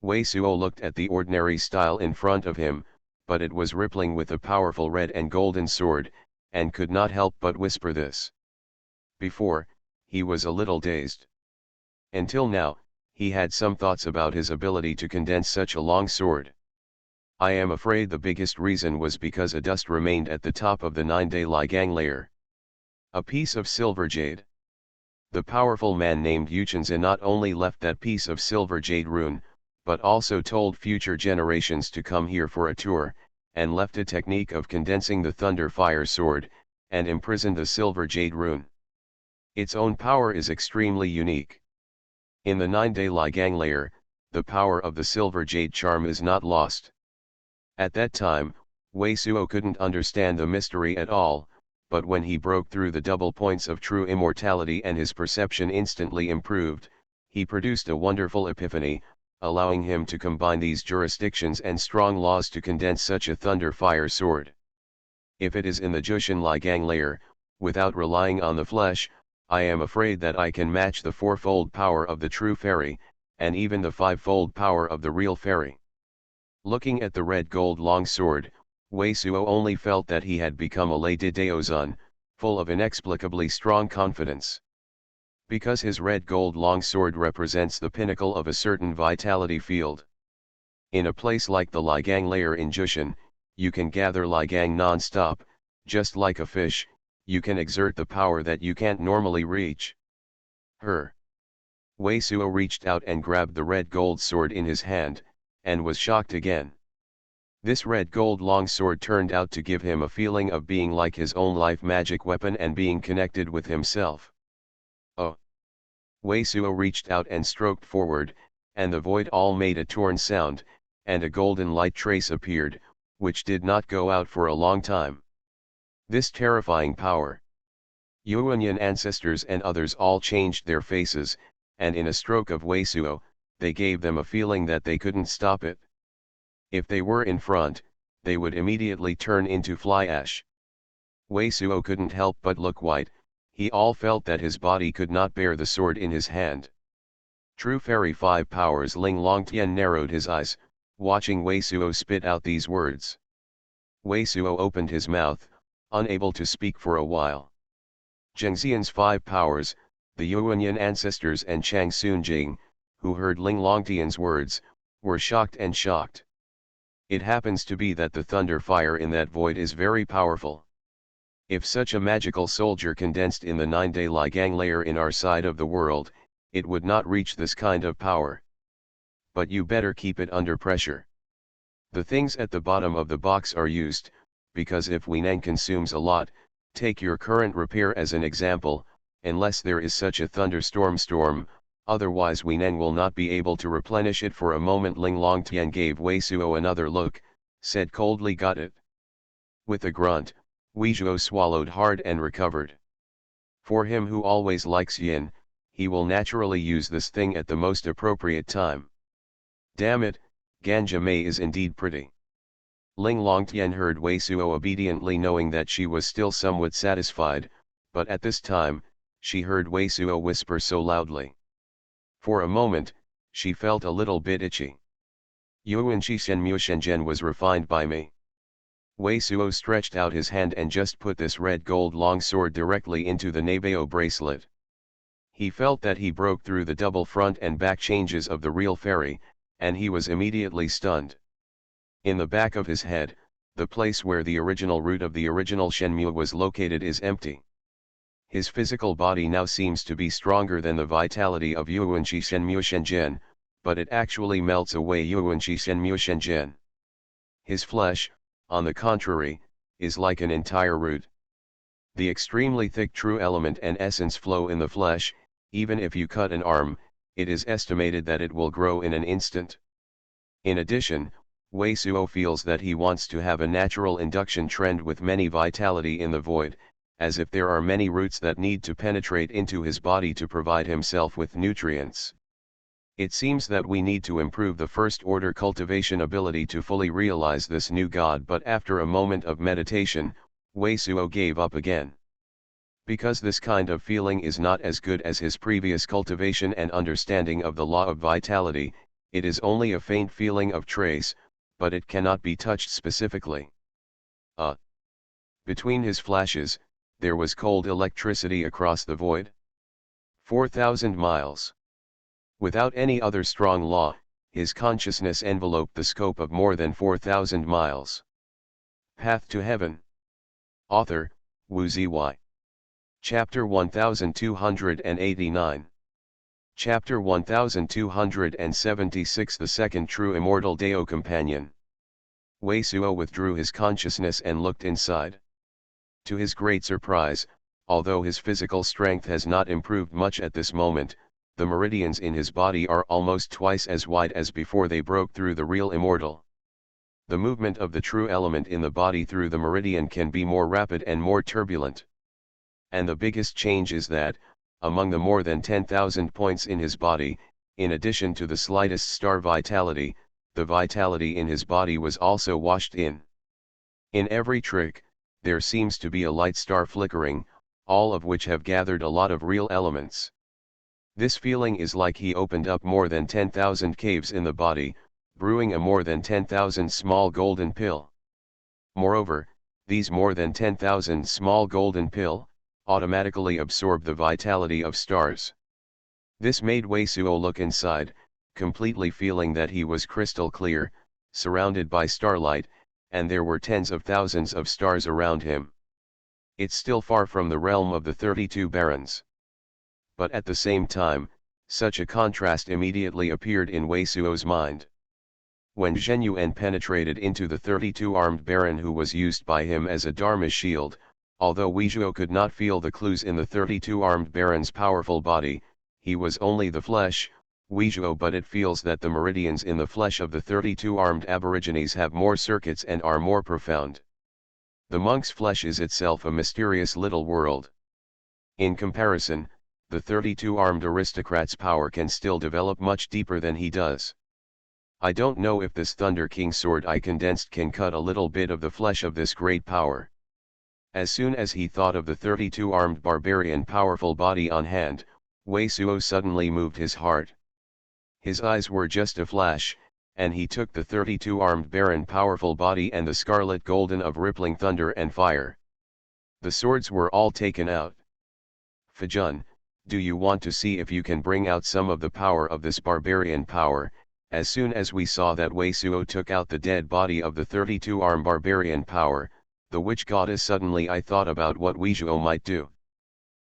Speaker 1: Weizhuo looked at the ordinary style in front of him, but it was rippling with a powerful red and golden sword, and could not help but whisper this. Before, he was a little dazed. Until now, he had some thoughts about his ability to condense such a long sword. I am afraid the biggest reason was because a dust remained at the top of the 9-day Ligang layer. A piece of silver jade. The powerful man named Yuchenze not only left that piece of silver jade rune, but also told future generations to come here for a tour, and left a technique of condensing the thunder fire sword, and imprisoned the silver jade rune. Its own power is extremely unique. In the 9-day Ligang layer, the power of the silver jade charm is not lost. At that time, Weizhuo couldn't understand the mystery at all, but when he broke through the double points of true immortality and his perception instantly improved, he produced a wonderful epiphany, allowing him to combine these jurisdictions and strong laws to condense such a thunder fire sword. If it is in the Jushin Ligang layer, without relying on the flesh, I am afraid that I can match the 4-fold power of the true fairy, and even the 5-fold power of the real fairy. Looking at the red gold long sword, Weizhuo only felt that he had become a Lei de Daozun, full of inexplicably strong confidence. Because his red gold longsword represents the pinnacle of a certain vitality field. In a place like the Ligang layer in Jushan, you can gather Ligang non-stop, just like a fish, you can exert the power that you can't normally reach. Wei Suo reached out and grabbed the red gold sword in his hand, and was shocked again. This red gold longsword turned out to give him a feeling of being like his own life magic weapon and being connected with himself. Oh! Wei Suo reached out and stroked forward, and the void all made a torn sound, and a golden light trace appeared, which did not go out for a long time. This terrifying power. Xuanhuan ancestors and others all changed their faces, and in a stroke of Wei Suo, they gave them a feeling that they couldn't stop it. If they were in front, they would immediately turn into fly ash. Wei Suo couldn't help but look white, he all felt that his body could not bear the sword in his hand. True Fairy 5 Powers Ling Longtian narrowed his eyes, watching Wei Suo spit out these words. Wei Suo opened his mouth, unable to speak for a while. Zhengxian's 5 powers, the Xuanhuan ancestors and Chang Sunjing, who heard Ling Longtian's words, were shocked and shocked. It happens to be that the thunder fire in that void is very powerful. If such a magical soldier condensed in the 9-day Ligang layer in our side of the world, it would not reach this kind of power. But you better keep it under pressure. The things at the bottom of the box are used, because if Weinan consumes a lot, take your current repair as an example, unless there is such a thunderstorm, otherwise Weinan will not be able to replenish it for a moment. Ling Longtian gave Wei Suo another look, said coldly, got it. With a grunt, Wei Suo swallowed hard and recovered. For him who always likes yin, he will naturally use this thing at the most appropriate time. Damn it, Ganja Mei is indeed pretty. Ling Longtian heard Wei Suo obediently, knowing that she was still somewhat satisfied, but at this time, she heard Wei Suo whisper so loudly. For a moment, she felt a little bit itchy. Yuan Shen Mu Shenzhen was refined by me. Wei Suo stretched out his hand and just put this red gold long sword directly into the Nabeo bracelet. He felt that he broke through the double front and back changes of the real fairy, and he was immediately stunned. In the back of his head, the place where the original root of the original Shenmue was located is empty. His physical body now seems to be stronger than the vitality of Yuanqi Shenmue Shenzhen, but it actually melts away Yuanqi Shenmue Shenzhen. His flesh, on the contrary, is like an entire root. The extremely thick true element and essence flow in the flesh. Even if you cut an arm, it is estimated that it will grow in an instant. In addition, Wei Suo feels that he wants to have a natural induction trend with many vitality in the void, as if there are many roots that need to penetrate into his body to provide himself with nutrients. It seems that we need to improve the first order cultivation ability to fully realize this new god, but after a moment of meditation, Wei Suo gave up again. Because this kind of feeling is not as good as his previous cultivation and understanding of the law of vitality, it is only a faint feeling of trace, but it cannot be touched specifically. Between his flashes, there was cold electricity across the void. 4,000 miles. Without any other strong law, his consciousness enveloped the scope of more than 4,000 miles. Path to Heaven. Author, Wu Zy. Chapter 1289. Chapter 1276. The second true immortal Dao companion. Wei Suo withdrew his consciousness and looked inside. To his great surprise, although his physical strength has not improved much at this moment, the meridians in his body are almost twice as wide as before they broke through the real immortal. The movement of the true element in the body through the meridian can be more rapid and more turbulent. And the biggest change is that, among the more than 10,000 points in his body, in addition to the slightest star vitality, the vitality in his body was also washed in. In every trick, there seems to be a light star flickering, all of which have gathered a lot of real elements. This feeling is like he opened up more than 10,000 caves in the body, brewing a more than 10,000 small golden pill. Moreover, these more than 10,000 small golden pill automatically absorb the vitality of stars. This made Wei Suo look inside, completely feeling that he was crystal clear, surrounded by starlight, and there were tens of thousands of stars around him. It's still far from the realm of the 32 barons. But at the same time, such a contrast immediately appeared in Wei Suo's mind. When Xuanhuan penetrated into the 32-armed baron who was used by him as a Dharma shield, although Wei Suo could not feel the clues in the 32-armed baron's powerful body, he was only the flesh, Wei Suo, but it feels that the meridians in the flesh of the 32-armed aborigines have more circuits and are more profound. The monk's flesh is itself a mysterious little world. In comparison, the 32-armed aristocrat's power can still develop much deeper than he does. I don't know if this Thunder King sword I condensed can cut a little bit of the flesh of this great power. As soon as he thought of the 32-armed barbarian powerful body on hand, Wei Suo suddenly moved his heart. His eyes were just a flash, and he took the 32-armed baron powerful body and the scarlet golden of rippling thunder and fire. The swords were all taken out. Fajun, do you want to see if you can bring out some of the power of this barbarian power? As soon as we saw that Wei Suo took out the dead body of the 32-armed barbarian power, the witch goddess, suddenly I thought about what Wei Suo might do.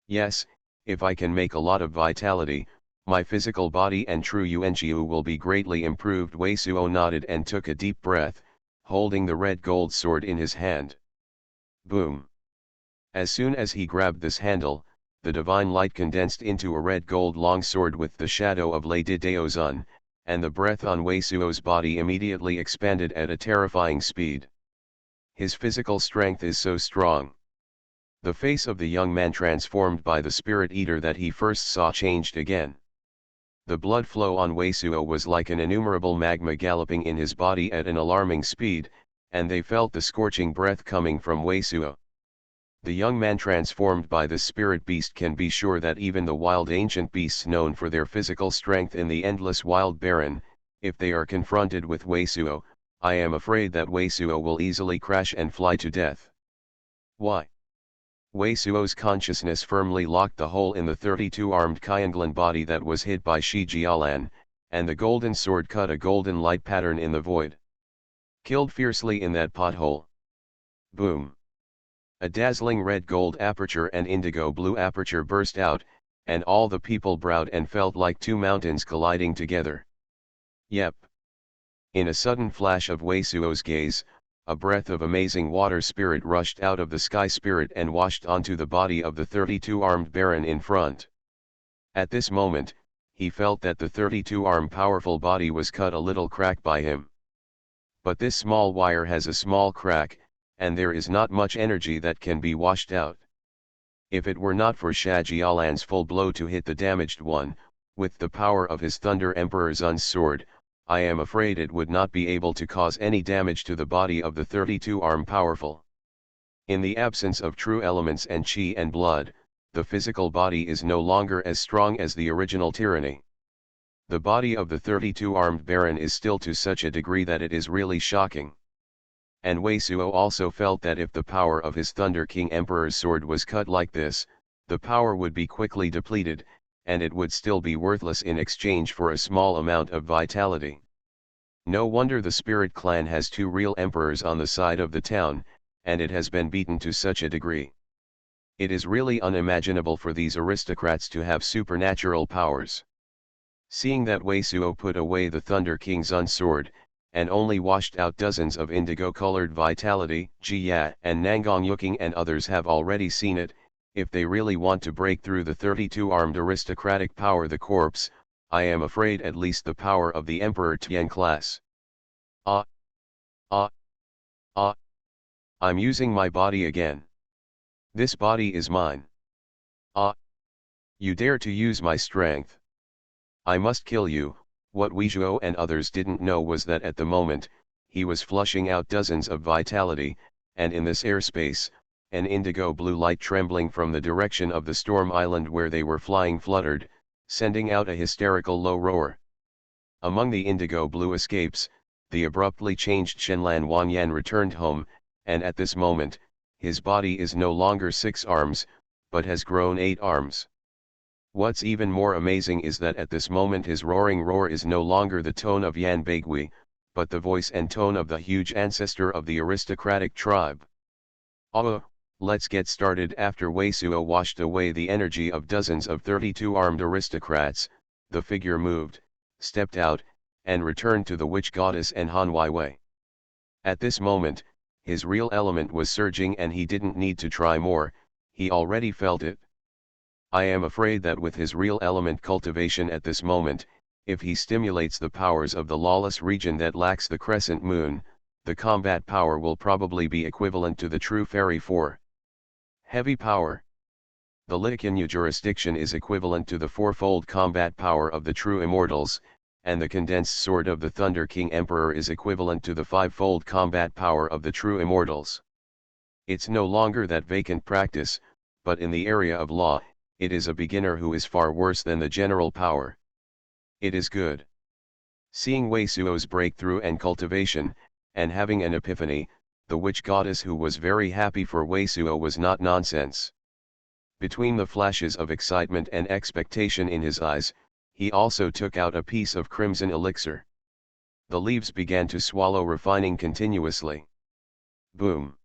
Speaker 1: Yes, if I can make a lot of vitality, my physical body and true Yuanqiu will be greatly improved. Wei Suo nodded and took a deep breath, holding the red gold sword in his hand. Boom! As soon as he grabbed this handle, the divine light condensed into a red gold longsword with the shadow of Lei Daozun, and the breath on Wei Suo's body immediately expanded at a terrifying speed. His physical strength is so strong. The face of the young man transformed by the spirit eater that he first saw changed again. The blood flow on Wei Suo was like an innumerable magma galloping in his body at an alarming speed, and they felt the scorching breath coming from Wei Suo. The young man transformed by the spirit beast can be sure that even the wild ancient beasts known for their physical strength in the endless wild barren, if they are confronted with Wei Suo, I am afraid that Wei Suo will easily crash and fly to death. Why? Wei Suo's consciousness firmly locked the hole in the 32-armed Qianglan body that was hit by Shi Jialan, and the golden sword cut a golden light pattern in the void. Killed fiercely in that pothole. Boom! A dazzling red gold aperture and indigo blue aperture burst out, and all the people bowed and felt like two mountains colliding together. Yep. In a sudden flash of Wei Suo's gaze, a breath of amazing water spirit rushed out of the sky spirit and washed onto the body of the 32-armed baron in front. At this moment, he felt that the 32-armed powerful body was cut a little crack by him. But this small wire has a small crack, and there is not much energy that can be washed out. If it were not for Shi Jialan's full blow to hit the damaged one, with the power of his Thunder Emperor Zun's sword, I am afraid it would not be able to cause any damage to the body of the 32-armed powerful. In the absence of true elements and qi and blood, the physical body is no longer as strong as the original tyranny. The body of the 32-armed baron is still to such a degree that it is really shocking. And Wei Suo also felt that if the power of his Thunder King Emperor's sword was cut like this, the power would be quickly depleted, and it would still be worthless in exchange for a small amount of vitality. No wonder the Spirit Clan has two real emperors on the side of the town, and it has been beaten to such a degree. It is really unimaginable for these aristocrats to have supernatural powers. Seeing that Wei Suo put away the Thunder King's Zun sword, and only washed out dozens of indigo-colored vitality, Jia and Nangang Yuking and others have already seen it. If they really want to break through the 32-armed aristocratic power the corpse, I am afraid at least the power of the Emperor Tian class. Ah! Ah! Ah! I'm using my body again. This body is mine. Ah! You dare to use my strength. I must kill you. What Wei Suo and others didn't know was that at the moment, he was flushing out dozens of vitality, and in this airspace, an indigo blue light trembling from the direction of the storm island where they were flying fluttered, sending out a hysterical low roar. Among the indigo blue escapes, the abruptly changed Shenlan Wanyan returned home, and at this moment, his body is no longer 6 arms, but has grown 8 arms. What's even more amazing is that at this moment his roaring roar is no longer the tone of Yan Baigui, but the voice and tone of the huge ancestor of the aristocratic tribe. Oh, let's get started. After Wei Suo washed away the energy of dozens of 32 armed aristocrats, the figure moved, stepped out, and returned to the witch goddess and Han Weiwei. At this moment, his real element was surging and he didn't need to try more, he already felt it. I am afraid that with his real element cultivation at this moment, if he stimulates the powers of the lawless region that lacks the crescent moon, the combat power will probably be equivalent to the true fairy 4. Heavy power. The Liqinyu jurisdiction is equivalent to the fourfold combat power of the true immortals, and the condensed sword of the Thunder King Emperor is equivalent to the fivefold combat power of the true immortals. It's no longer that vacant practice, but in the area of law, it is a beginner who is far worse than the general power. It is good. Seeing Wei Suo's breakthrough and cultivation, and having an epiphany, the witch goddess who was very happy for Wei Suo was not nonsense. Between the flashes of excitement and expectation in his eyes, he also took out a piece of crimson elixir. The leaves began to swallow, refining continuously. Boom!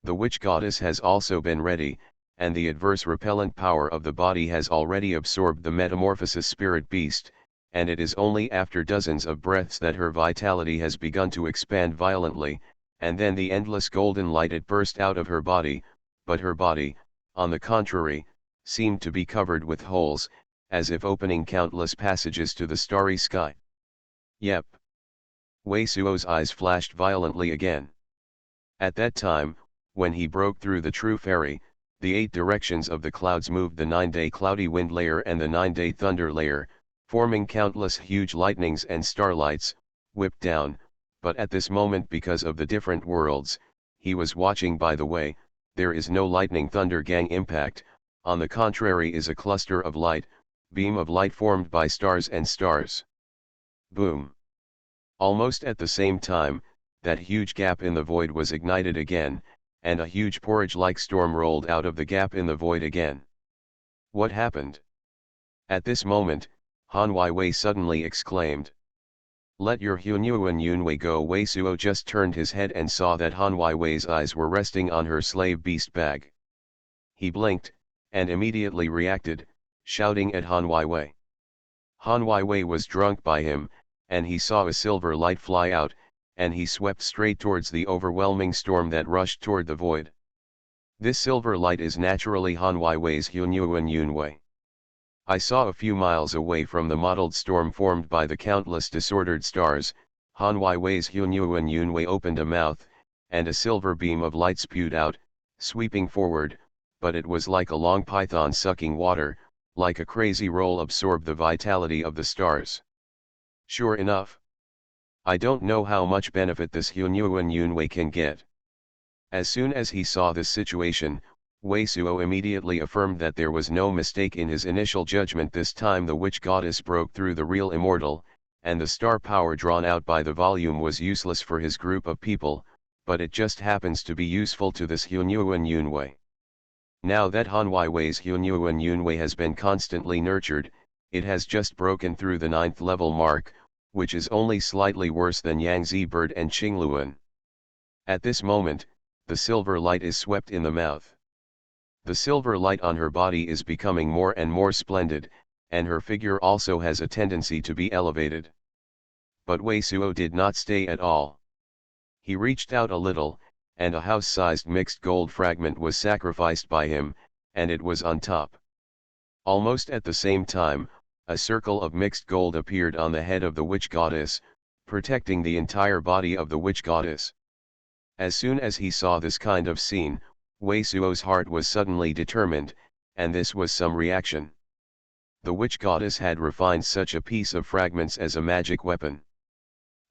Speaker 1: The witch goddess has also been ready, and the adverse repellent power of the body has already absorbed the metamorphosis spirit beast, and it is only after dozens of breaths that her vitality has begun to expand violently, and then the endless golden light it burst out of her body, but her body, on the contrary, seemed to be covered with holes, as if opening countless passages to the starry sky. Yep. Wei Suo's eyes flashed violently again. At that time, when he broke through the true fairy, the 8 directions of the clouds moved the 9-day cloudy wind layer and the 9-day thunder layer, forming countless huge lightnings and starlights, whipped down, but at this moment, because of the different worlds he was watching, by the way, there is no lightning thunder gang impact, on the contrary is a cluster of light, beam of light formed by stars and stars. Boom! Almost at the same time, that huge gap in the void was ignited again, and a huge porridge-like storm rolled out of the gap in the void again. What happened? At this moment, Han Weiwei suddenly exclaimed. Let your Xuanhuan Yunwei go. Wei Suo just turned his head and saw that Han Weiwei's eyes were resting on her slave beast bag. He blinked, and immediately reacted, shouting at Han Weiwei. Han Weiwei was drunk by him, and he saw a silver light fly out, and he swept straight towards the overwhelming storm that rushed toward the void. This silver light is naturally Han Weiwei's Xuanhuan Yunwei. I saw a few miles away from the mottled storm formed by the countless disordered stars, Han Weiwei's Xuanhuan Yunwei opened a mouth, and a silver beam of light spewed out, sweeping forward, but it was like a long python sucking water, like a crazy roll absorbed the vitality of the stars. Sure enough. I don't know how much benefit this Xuanhuan Yunwei can get. As soon as he saw this situation, Wei Suo immediately affirmed that there was no mistake in his initial judgment. This time the witch goddess broke through the real immortal, and the star power drawn out by the volume was useless for his group of people, but it just happens to be useful to this Xuanhuan Yunwei. Now that Han Weiwei's Xuanhuan Yunwei has been constantly nurtured, it has just broken through the 9th level mark, which is only slightly worse than Yangtze Bird and Qingluan. At this moment, the silver light is swept in the mouth. The silver light on her body is becoming more and more splendid, and her figure also has a tendency to be elevated. But Wei Suo did not stay at all. He reached out a little, and a house-sized mixed gold fragment was sacrificed by him, and it was on top. Almost at the same time, a circle of mixed gold appeared on the head of the witch goddess, protecting the entire body of the witch goddess. As soon as he saw this kind of scene, Wei Suo's heart was suddenly determined, and this was some reaction. The witch goddess had refined such a piece of fragments as a magic weapon.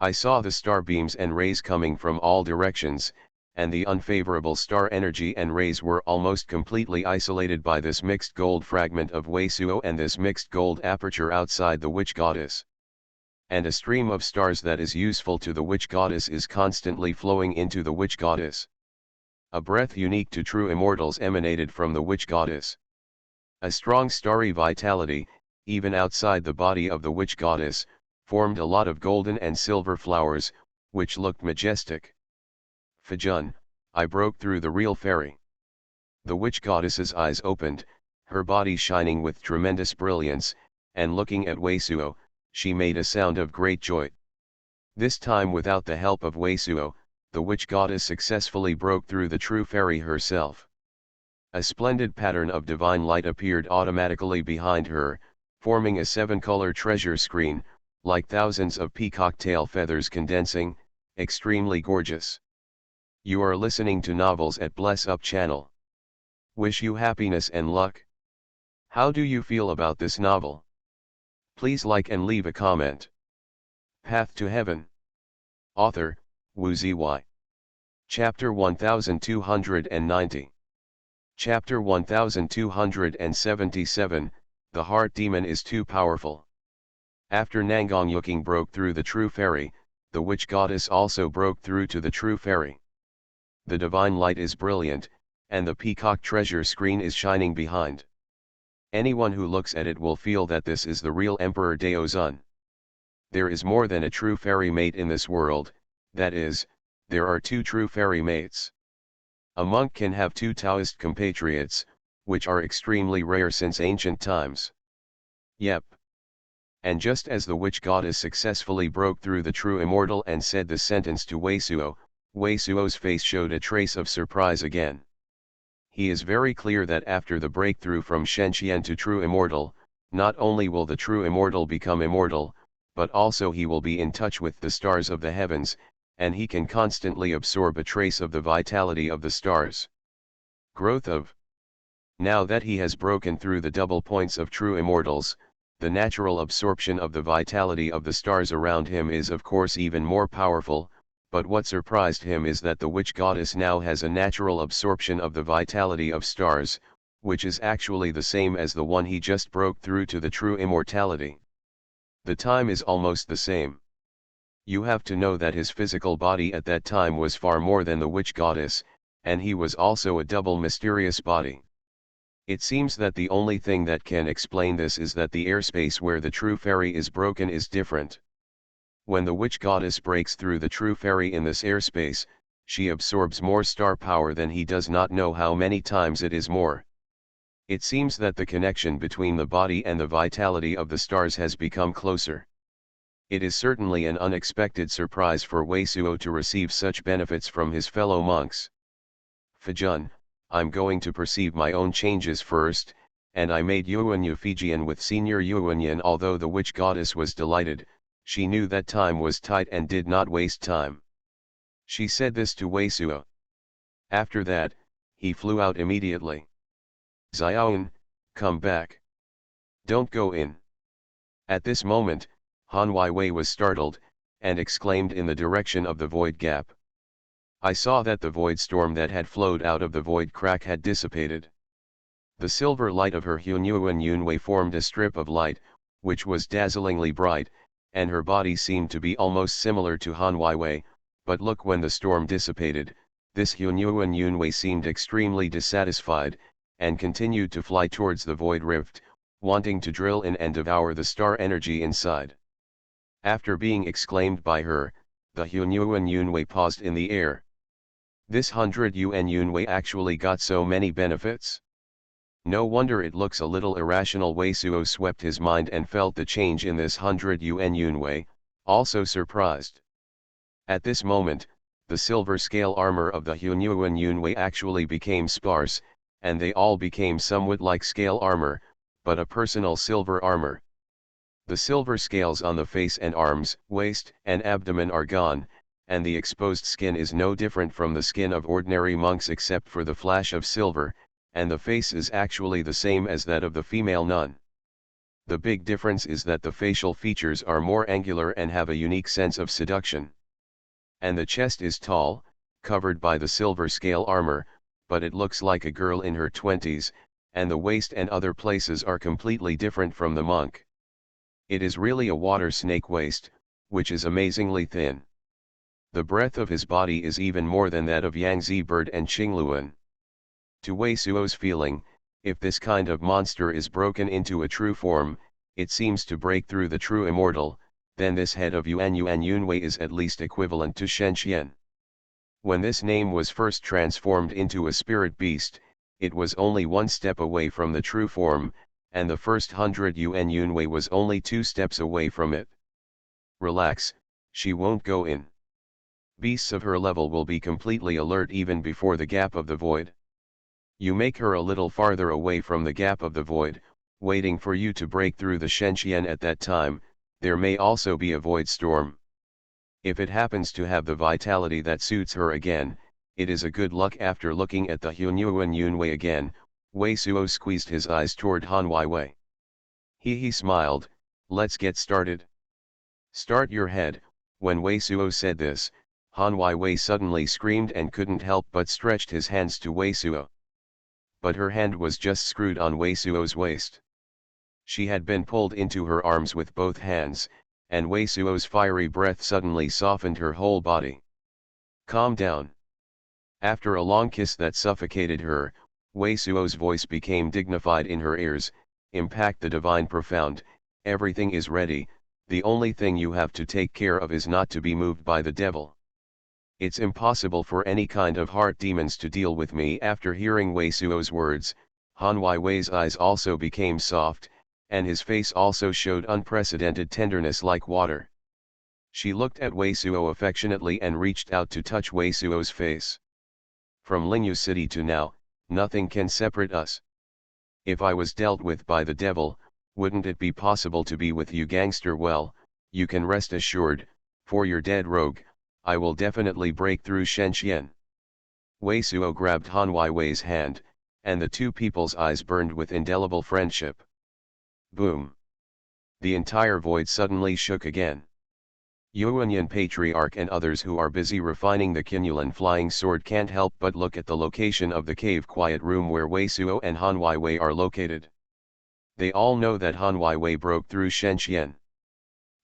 Speaker 1: I saw the star beams and rays coming from all directions, and the unfavorable star energy and rays were almost completely isolated by this mixed gold fragment of Wei Suo and this mixed gold aperture outside the witch goddess. And a stream of stars that is useful to the witch goddess is constantly flowing into the witch goddess. A breath unique to true immortals emanated from the witch goddess. A strong starry vitality, even outside the body of the witch goddess, formed a lot of golden and silver flowers, which looked majestic. Fajun, I broke through the real fairy. The witch goddess's eyes opened, her body shining with tremendous brilliance, and looking at Weisuo, she made a sound of great joy. This time without the help of Weisuo, the witch goddess successfully broke through the true fairy herself. A splendid pattern of divine light appeared automatically behind her, forming a 7-color treasure screen, like thousands of peacock tail feathers condensing, extremely gorgeous. You are listening to Novels at Bless Up channel. Wish you happiness and luck. How do you feel about this novel? Please like and leave a comment. Path to Heaven. Author, Wu Ziyi. Chapter 1290. Chapter 1277, The Heart Demon is Too Powerful. After Nangang Yuking broke through the true fairy, the witch goddess also broke through to the true fairy. The divine light is brilliant, and the peacock treasure screen is shining behind. Anyone who looks at it will feel that this is the real Emperor Daozun. There is more than a true fairy mate in this world, that is, there are 2 true fairy mates. A monk can have 2 Taoist compatriots, which are extremely rare since ancient times. Yep. And just as the witch goddess successfully broke through the true immortal and said the sentence to Weisuo, Weisuo's face showed a trace of surprise again. He is very clear that after the breakthrough from Shenxian to true immortal, not only will the true immortal become immortal, but also he will be in touch with the stars of the heavens, and he can constantly absorb a trace of the vitality of the stars. Growth of. Now that he has broken through the double points of true immortals, the natural absorption of the vitality of the stars around him is of course even more powerful, but what surprised him is that the witch goddess now has a natural absorption of the vitality of stars, which is actually the same as the one he just broke through to the true immortality. The time is almost the same. You have to know that his physical body at that time was far more than the witch goddess, and he was also a double mysterious body. It seems that the only thing that can explain this is that the airspace where the true fairy is broken is different. When the witch goddess breaks through the true fairy in this airspace, she absorbs more star power than he does not know how many times it is more. It seems that the connection between the body and the vitality of the stars has become closer. It is certainly an unexpected surprise for Weisuo to receive such benefits from his fellow monks. Fajun, I'm going to perceive my own changes first, and I made Yuanyu Fijian with Senior Yuanyan. Although the witch goddess was delighted, she knew that time was tight and did not waste time. She said this to Weisuo. After that, he flew out immediately. Xiaoan, come back. Don't go in. At this moment, Han Weiwei was startled, and exclaimed in the direction of the void gap. I saw that the void storm that had flowed out of the void crack had dissipated. The silver light of her Hunyuan Yunwei formed a strip of light, which was dazzlingly bright, and her body seemed to be almost similar to Han Weiwei, but look, when the storm dissipated, this Hunyuan Yunwei seemed extremely dissatisfied, and continued to fly towards the void rift, wanting to drill in and devour the star energy inside. After being exclaimed by her, the Hunyuan Yunwei paused in the air. This 100 Yuan Yunwei actually got so many benefits. No wonder it looks a little irrational. Weisuo swept his mind and felt the change in this 100 Yuan Yunwei, also surprised. At this moment, the silver scale armor of the Hunyuan Yunwei actually became sparse, and they all became somewhat like scale armor, but a personal silver armor. The silver scales on the face and arms, waist, and abdomen are gone, and the exposed skin is no different from the skin of ordinary monks except for the flash of silver, and the face is actually the same as that of the female nun. The big difference is that the facial features are more angular and have a unique sense of seduction. And the chest is tall, covered by the silver scale armor, but it looks like a girl in her 20s, and the waist and other places are completely different from the monk. It is really a water snake waist, which is amazingly thin. The breadth of his body is even more than that of Yangtze bird and Qingluan. To Weisuo's feeling, If this kind of monster is broken into a true form, it seems to break through the true immortal, then this head of Yuan Yunwei is at least equivalent to Shen Qian. When this name was first transformed into a spirit beast, it was only one step away from the true form, and the first 100 Yuan Yunwei was only 2 steps away from it. Relax, she won't go in. Beasts of her level will be completely alert even before the gap of the void. You make her a little farther away from the gap of the void, waiting for you to break through the Shenqian at that time. There may also be a void storm. If it happens to have the vitality that suits her again, it is a good luck. After looking at the Hunyuan Yunwei again, Wei Suo squeezed his eyes toward Han Weiwei. He smiled, let's get started. Start your head. When Wei Suo said this, Han Weiwei suddenly screamed and couldn't help but stretched his hands to Wei Suo. But her hand was just screwed on Wei Suo's waist. She had been pulled into her arms with both hands, and Wei Suo's fiery breath suddenly softened her whole body. Calm down. After a long kiss that suffocated her, Wei Suo's voice became dignified in her ears. Impact the divine profound, everything is ready, the only thing you have to take care of is not to be moved by the devil. It's impossible for any kind of heart demons to deal with me. After hearing Wei Suo's words, Han Weiwei's eyes also became soft, and his face also showed unprecedented tenderness like water. She looked at Wei Suo affectionately and reached out to touch Wei Suo's face. From Lingyu City to now, nothing can separate us. If I was dealt with by the devil, wouldn't it be possible to be with you, gangster? Well, you can rest assured, for your dead rogue, I will definitely break through Shenqian. Wei Suo grabbed Han Weiwei's hand, and the two people's eyes burned with indelible friendship. Boom! The entire void suddenly shook again. Yuanyan Patriarch and others who are busy refining the Qinyuan flying sword can't help but look at the location of the cave quiet room where Wei Suo and Han Weiwei are located. They all know that Han Weiwei broke through Shenqian.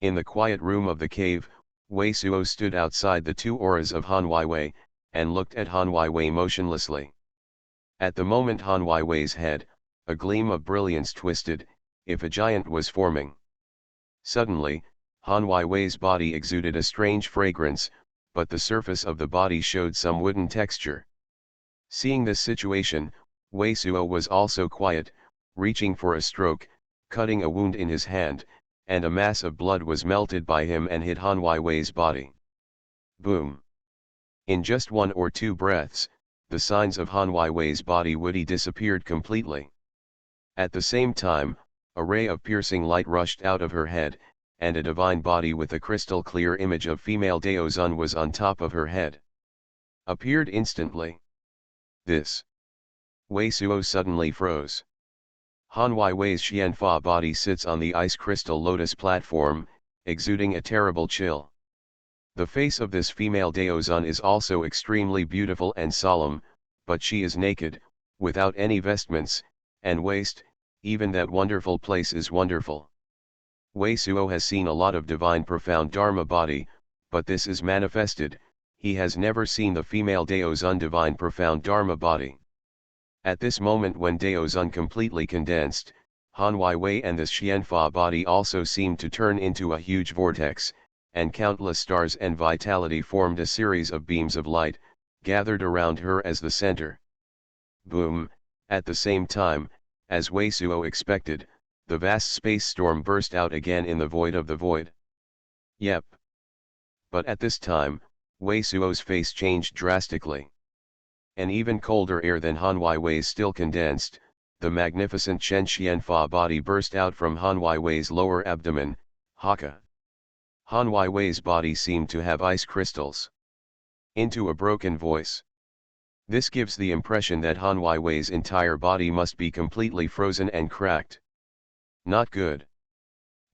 Speaker 1: In the quiet room of the cave, Wei Suo stood outside the two auras of Han Weiwei, and looked at Han Weiwei motionlessly. At the moment Han Weiwei's head, a gleam of brilliance twisted, if a giant was forming. Suddenly, Han Weiwei's body exuded a strange fragrance, but the surface of the body showed some wooden texture. Seeing this situation, Wei Suo was also quiet, reaching for a stroke, cutting a wound in his hand, and a mass of blood was melted by him and hit Han Weiwei's body. Boom! In just 1 or 2 breaths, the signs of Han Weiwei's body woody disappeared completely. At the same time, a ray of piercing light rushed out of her head, and a divine body with a crystal clear image of female Daozun was on top of her head. Appeared instantly. This. Wei Suo suddenly froze. Han Weiwei's Xianfa body sits on the ice crystal lotus platform, exuding a terrible chill. The face of this female Daozun is also extremely beautiful and solemn, but she is naked, without any vestments, and waist, even that wonderful place is wonderful. Wei Suo has seen a lot of divine profound Dharma body, but this is manifested, he has never seen the female Daozun divine profound Dharma body. At this moment when Daozun completely condensed, Han Weiwei and this Xianfa body also seemed to turn into a huge vortex, and countless stars and vitality formed a series of beams of light, gathered around her as the center. Boom! At the same time, as Wei Suo expected, the vast space storm burst out again in the void of the void. Yep. But at this time, Wei Suo's face changed drastically. An even colder air than Han Weiwei's still condensed, the magnificent Shen Xianfa body burst out from Han Weiwei's lower abdomen, Haka. Han Weiwei's body seemed to have ice crystals. Into a broken voice. This gives the impression that Han Weiwei's entire body must be completely frozen and cracked. Not good.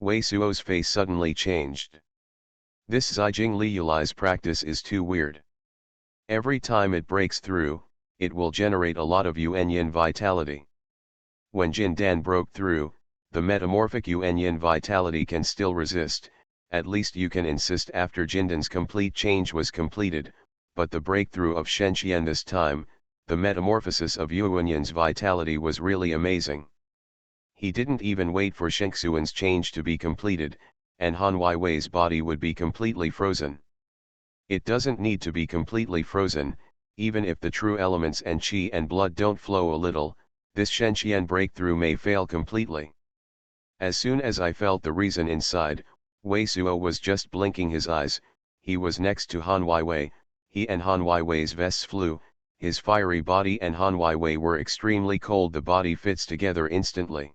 Speaker 1: Wei Suo's face suddenly changed. This Zijing Liuli's practice is too weird. Every time it breaks through, it will generate a lot of Yuan vitality. When Jin Dan broke through, the metamorphic Yuan vitality can still resist, at least you can insist after Jindan's complete change was completed, but the breakthrough of Shenqian this time, the metamorphosis of Xuanhuan's vitality was really amazing. He didn't even wait for Xuanhuan's change to be completed, and Han Weiwei's body would be completely frozen. It doesn't need to be completely frozen, even if the true elements and qi and blood don't flow a little, this Shenqian breakthrough may fail completely. As soon as I felt the reason inside, Wei Suo was just blinking his eyes. He was next to Han Weiwei, he and Han Weiwei's vests flew, his fiery body and Han Weiwei were extremely cold. The body fits together instantly.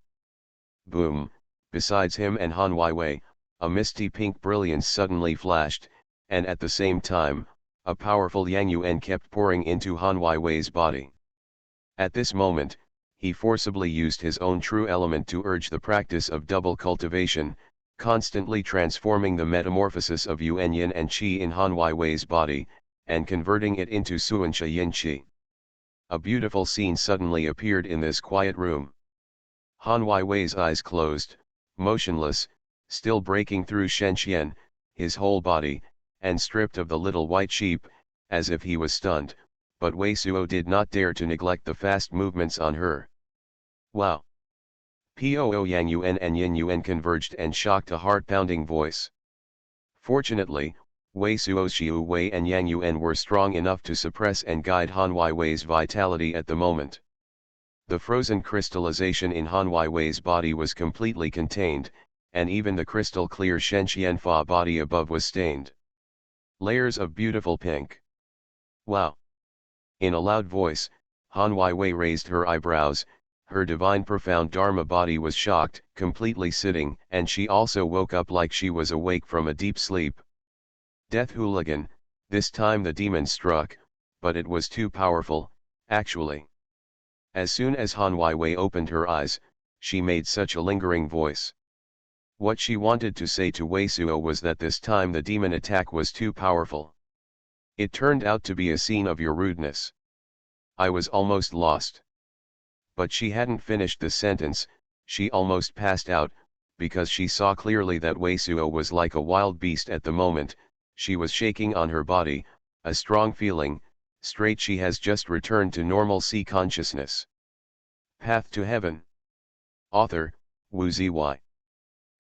Speaker 1: Boom, besides him and Han Weiwei, a misty pink brilliance suddenly flashed, and at the same time, a powerful Yang Yuan kept pouring into Han Weiwei's body. At this moment, he forcibly used his own true element to urge the practice of double cultivation, constantly transforming the metamorphosis of Yuan Yin and Qi in Han Weiwei's body, and converting it into Xuanxia Yin Qi. A beautiful scene suddenly appeared in this quiet room. Han Weiwei's eyes closed, motionless, still breaking through Shenqian, his whole body, and stripped of the little white sheep, as if he was stunned, but Wei Suo did not dare to neglect the fast movements on her. Wow! Po Yang Yuan and Yin Yuan converged and shocked a heart-pounding voice. Fortunately, Wei Suo's Xiu Wei and Yang Yuan were strong enough to suppress and guide Han Weiwei's vitality at the moment. The frozen crystallization in Han Weiwei's body was completely contained, and even the crystal-clear Shenqian Fa body above was stained. Layers of beautiful pink. Wow! In a loud voice, Han Weiwei raised her eyebrows. Her divine profound Dharma body was shocked, completely sitting, and she also woke up like she was awake from a deep sleep. Death Hooligan, this time the demon struck, but it was too powerful, actually. As soon as Han Weiwei opened her eyes, she made such a lingering voice. What she wanted to say to Wei Suo was that this time the demon attack was too powerful. It turned out to be a scene of your rudeness. I was almost lost. But she hadn't finished the sentence, she almost passed out, because she saw clearly that Wei Suo was like a wild beast at the moment. She was shaking on her body, a strong feeling, straight she has just returned to normalcy consciousness. Path to Heaven. Author, Wu Ziyi.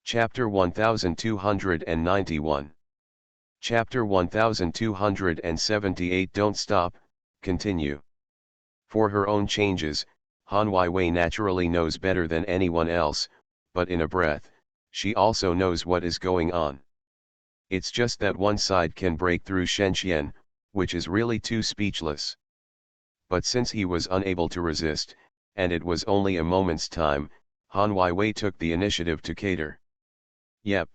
Speaker 1: Chapter 1291. Chapter 1278. Don't stop, continue. For her own changes, Han Weiwei naturally knows better than anyone else, but in a breath, she also knows what is going on. It's just that one side can break through Shenqian, which is really too speechless. But since he was unable to resist, and it was only a moment's time, Han Weiwei took the initiative to cater. Yep.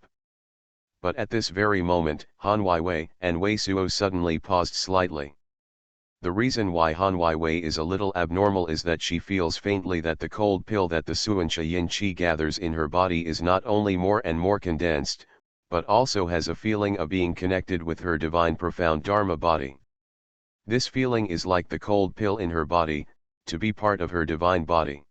Speaker 1: But at this very moment, Han Weiwei and Wei Suo suddenly paused slightly. The reason why Han Weiwei is a little abnormal is that she feels faintly that the cold pill that the Xuanxia Yin Qi gathers in her body is not only more and more condensed, but also has a feeling of being connected with her divine profound Dharma body. This feeling is like the cold pill in her body, to be part of her divine body.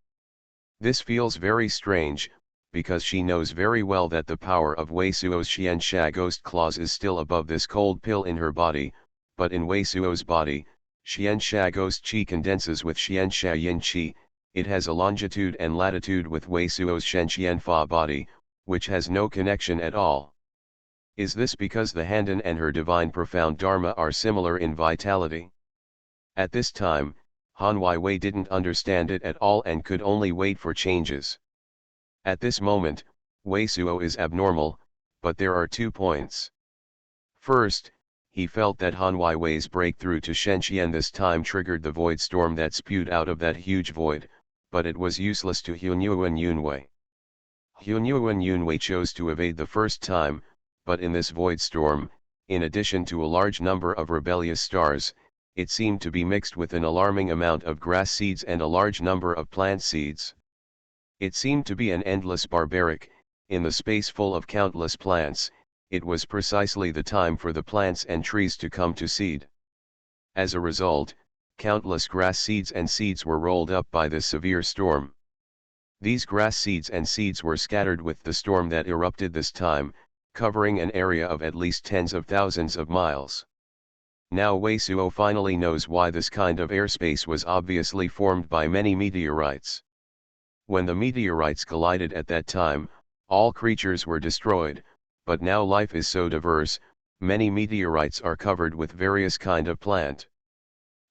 Speaker 1: This feels very strange, because she knows very well that the power of Wei Suo's Xianxia ghost claws is still above this cold pill in her body, but in Wei Suo's body, Xianxia ghost qi condenses with Xianxia yin qi, it has a longitude and latitude with Wei Suo's Shenqian Fa body, which has no connection at all. Is this because the Handan and her divine profound Dharma are similar in vitality? At this time, Han Weiwei didn't understand it at all and could only wait for changes. At this moment, Wei Suo is abnormal, but there are 2 points. First, he felt that Han Weiwei's breakthrough to Shenqian this time triggered the void storm that spewed out of that huge void, but it was useless to Xuanhuan Yunwei. Xuanhuan Yunwei chose to evade the first time, but in this void storm, in addition to a large number of rebellious stars, it seemed to be mixed with an alarming amount of grass seeds and a large number of plant seeds. It seemed to be an endless barbaric, in the space full of countless plants. It was precisely the time for the plants and trees to come to seed. As a result, countless grass seeds and seeds were rolled up by this severe storm. These grass seeds and seeds were scattered with the storm that erupted this time, covering an area of at least tens of thousands of miles. Now Wei Suo finally knows why this kind of airspace was obviously formed by many meteorites. When the meteorites collided at that time, all creatures were destroyed, but now life is so diverse, many meteorites are covered with various kind of plant.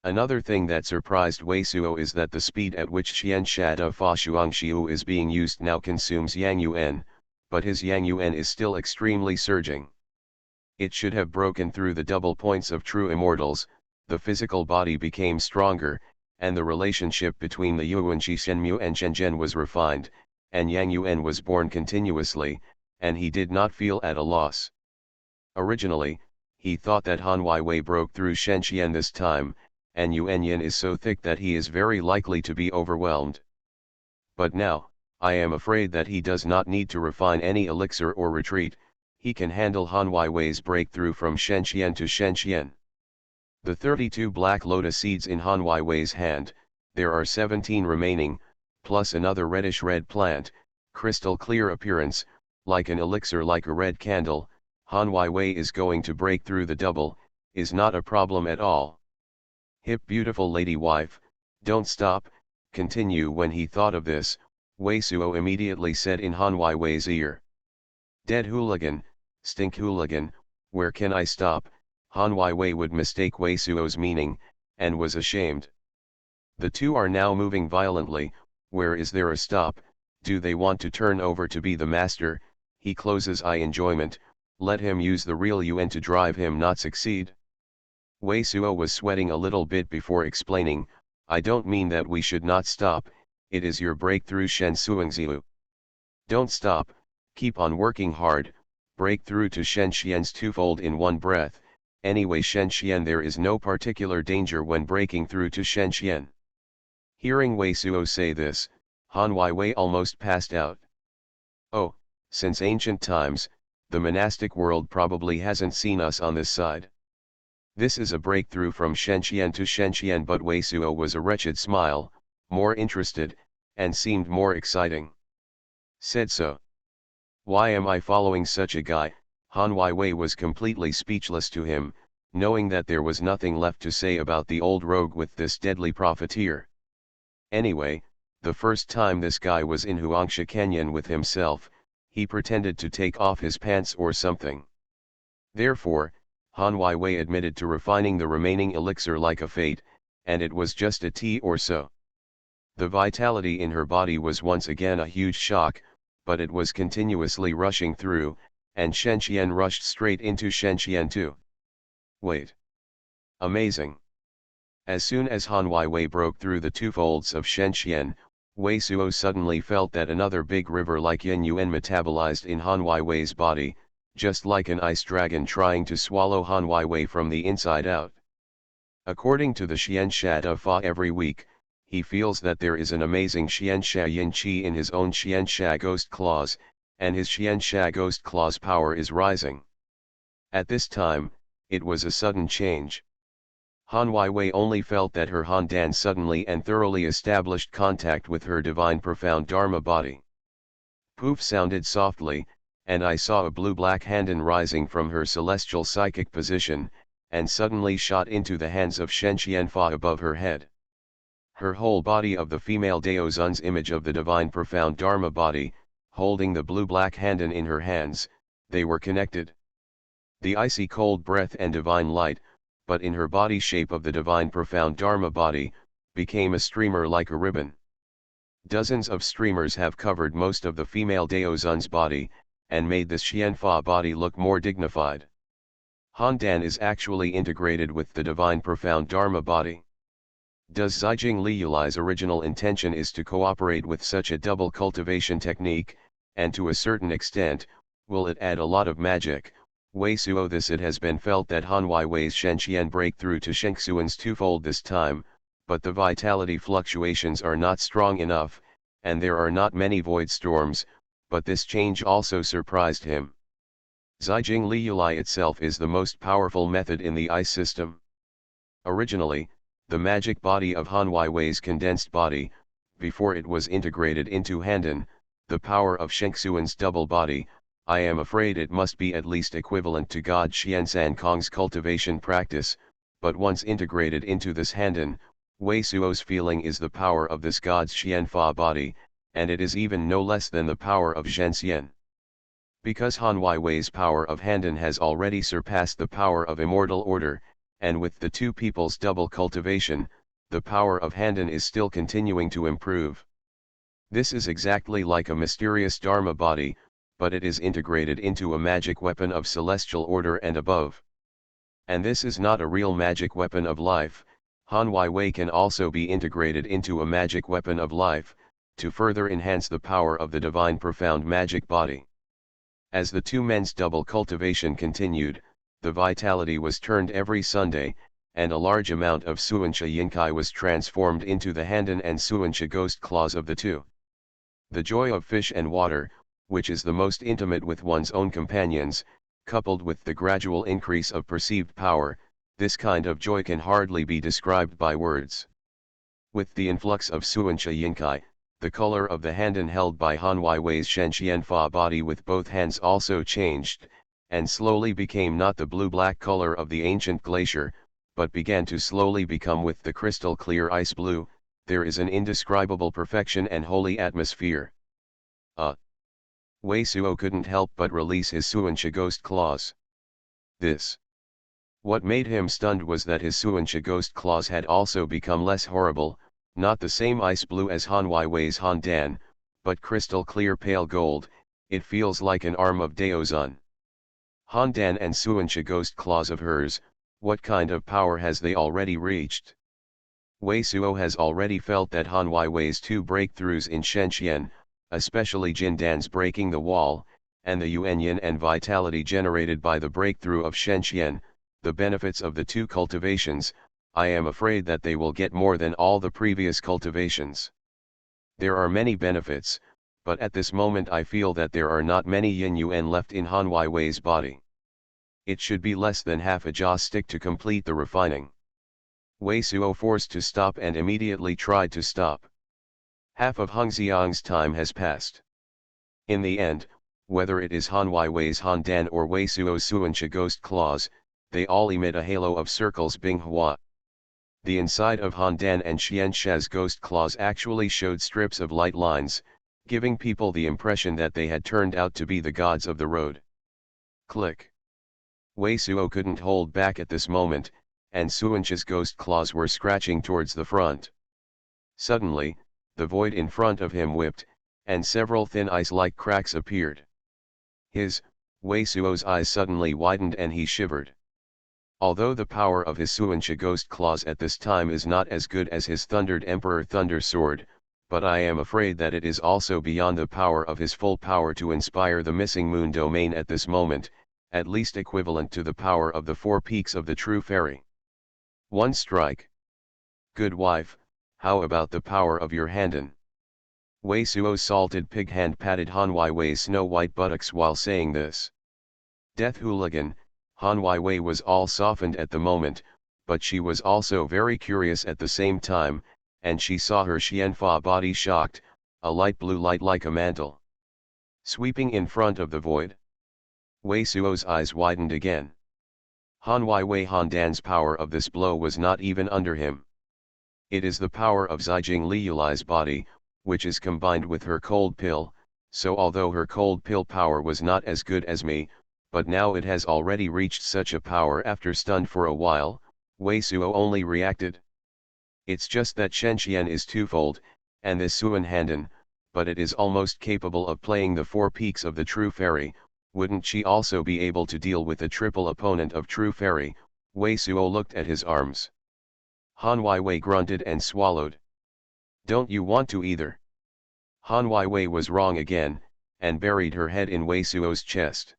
Speaker 1: Another thing that surprised Wei Suo is that the speed at which Xian Sha de Fa Shuang Xiu is being used now consumes Yang Yuan, but his Yang Yuan is still extremely surging. It should have broken through the double points of true immortals, the physical body became stronger, and the relationship between the Yuan Shi Shenmu and Shenzhen was refined, and Yang Yuan was born continuously, and he did not feel at a loss. Originally, he thought that Han Wei broke through Shen Xian this time, and Yuan Yin is so thick that he is very likely to be overwhelmed. But now, I am afraid that he does not need to refine any elixir or retreat, he can handle Han Wei's breakthrough from Shen Xian to Shen Xian. The 32 black lotus seeds in Han Wei's hand, there are 17 remaining, plus another reddish-red plant, crystal clear appearance, like an elixir like a red candle. Han Wei is going to break through the double, is not a problem at all. Hip beautiful lady wife, don't stop, continue. When he thought of this, Wei Suo immediately said in Han Wei's ear. Dead hooligan, stink hooligan, where can I stop? Han Wei would mistake Wei Suo's meaning, and was ashamed. The two are now moving violently, where is there a stop? Do they want to turn over to be the master? He closes eye enjoyment, let him use the real Yuan to drive him not succeed. Wei Suo was sweating a little bit before explaining, I don't mean that we should not stop, it is your breakthrough Shen Suangzilu. Don't stop, keep on working hard, break through to Shen Xian's twofold in one breath. Anyway Shen Xian there is no particular danger when breaking through to Shen Xian. Hearing Wei Suo say this, Han Wei almost passed out. Oh, since ancient times, the monastic world probably hasn't seen us on this side. This is a breakthrough from Shen Xian to Shen Xian, but Wei Suo was a wretched smile, more interested, and seemed more exciting. Said so. Why am I following such a guy? Han Wei was completely speechless to him, knowing that there was nothing left to say about the old rogue with this deadly profiteer. Anyway, the first time this guy was in Huangsha Canyon with himself, he pretended to take off his pants or something. Therefore, Han Wei admitted to refining the remaining elixir like a fate, and it was just a tea or so. The vitality in her body was once again a huge shock, but it was continuously rushing through, and Shen Xian rushed straight into Shen Xian too. Wait. Amazing. As soon as Han Wei broke through the two folds of Shen Xian, Wei Suo suddenly felt that another big river like Yin Yuan metabolized in Han Wei's body, just like an ice dragon trying to swallow Han Wei from the inside out. According to the Xian Sha de Fa, every week, he feels that there is an amazing Xian Sha Yin Qi in his own Xian Sha Ghost Claws, and his Xian Sha Ghost Claws power is rising. At this time, it was a sudden change. Han Wei only felt that her Han Dan suddenly and thoroughly established contact with her divine profound Dharma body. Poof sounded softly, and I saw a blue-black Handan rising from her celestial psychic position, and suddenly shot into the hands of Shen Xianfa above her head. Her whole body of the female Daozun's image of the divine profound Dharma body, holding the blue-black Handan in her hands, they were connected. The icy cold breath and divine light, but in her body shape of the divine profound Dharma body, became a streamer like a ribbon. Dozens of streamers have covered most of the female Daozun's body, and made this Xianfa body look more dignified. Han Dan is actually integrated with the divine profound Dharma body. Does Zijing Liulai's original intention is to cooperate with such a double cultivation technique, and to a certain extent, will it add a lot of magic? Wei Suo this it has been felt that Han Wei's Shen Xian breakthrough to Sheng Xuan's twofold this time, but the vitality fluctuations are not strong enough, and there are not many void storms, but this change also surprised him. Zijing Liulai itself is the most powerful method in the ice system. Originally, the magic body of Han Wei's condensed body, before it was integrated into Handan, the power of Sheng Xuan's double body, I am afraid it must be at least equivalent to God Xian San Kong's cultivation practice, but once integrated into this Handan, Wei Suo's feeling is the power of this god's Xianfa body, and it is even no less than the power of Zhenxian. Because Han Weiwei's power of Handan has already surpassed the power of Immortal Order, and with the two people's double cultivation, the power of Handan is still continuing to improve. This is exactly like a mysterious Dharma body, but it is integrated into a magic weapon of celestial order and above. And this is not a real magic weapon of life. Han Weiwei can also be integrated into a magic weapon of life, to further enhance the power of the divine profound magic body. As the two men's double cultivation continued, the vitality was turned every Sunday, and a large amount of Xuanxia Yinkai was transformed into the Handan and Xuanxia ghost claws of the two. The joy of fish and water, which is the most intimate with one's own companions, coupled with the gradual increase of perceived power, this kind of joy can hardly be described by words. With the influx of Xuanxia Yinkai, the color of the Handan held by Han Weiwei's Shenxianfa body with both hands also changed, and slowly became not the blue-black color of the ancient glacier, but began to slowly become with the crystal clear ice blue. There is an indescribable perfection and holy atmosphere. Wei Suo couldn't help but release his Xuanxia ghost claws. What made him stunned was that his Xuanxia ghost claws had also become less horrible, not the same ice blue as Han Weiwei's Han Dan, but crystal clear pale gold. It feels like an arm of Daozun. Han Dan and Xuanxia ghost claws of hers, what kind of power has they already reached? Wei Suo has already felt that Han Weiwei's two breakthroughs in Shenxian, especially Jin Dan's breaking the wall, and the Yuanyin and vitality generated by the breakthrough of Shenxian, the benefits of the two cultivations. I am afraid that they will get more than all the previous cultivations. There are many benefits, but at this moment I feel that there are not many Yin Yuan left in Han Weiwei's body. It should be less than half a jaw stick to complete the refining. Wei Suo forced to stop and immediately tried to stop. Half of Hung Xiang's time has passed. In the end, whether it is Han Weiwei's Han Dan or Wei Suo's Xuanxia ghost claws, they all emit a halo of circles Bing Hua. The inside of Han Dan and Xianxia's ghost claws actually showed strips of light lines, giving people the impression that they had turned out to be the gods of the road. Click. Wei Suo couldn't hold back at this moment, and Xuanxia's ghost claws were scratching towards the front. Suddenly, the void in front of him whipped, and several thin ice-like cracks appeared. Wei Suo's eyes suddenly widened and he shivered. Although the power of his Xuanxia ghost claws at this time is not as good as his Thundered Emperor Thunder Sword, but I am afraid that it is also beyond the power of his full power to inspire the missing moon domain at this moment, at least equivalent to the power of the four peaks of the true fairy. One strike. Good wife, how about the power of your Handan? Wei Suo's salted pig hand patted Han Weiwei's snow-white buttocks while saying this. Death hooligan, Han Weiwei was all softened at the moment, but she was also very curious at the same time, and she saw her Xianfa body shocked, a light blue light like a mantle. Sweeping in front of the void. Wei Suo's eyes widened again. Han Weiwei Han Dan's power of this blow was not even under him. It is the power of Zijing Liulai's body, which is combined with her cold pill, so although her cold pill power was not as good as me, but now it has already reached such a power after stunned for a while, Wei Suo only reacted. It's just that Shenxian is twofold, and this Xuan Handan, but it is almost capable of playing the four peaks of the true fairy. Wouldn't she also be able to deal with the triple opponent of true fairy? Wei Suo looked at his arms. Han Weiwei grunted and swallowed. Don't you want to either? Han Weiwei was wrong again, and buried her head in Wei Suo's chest.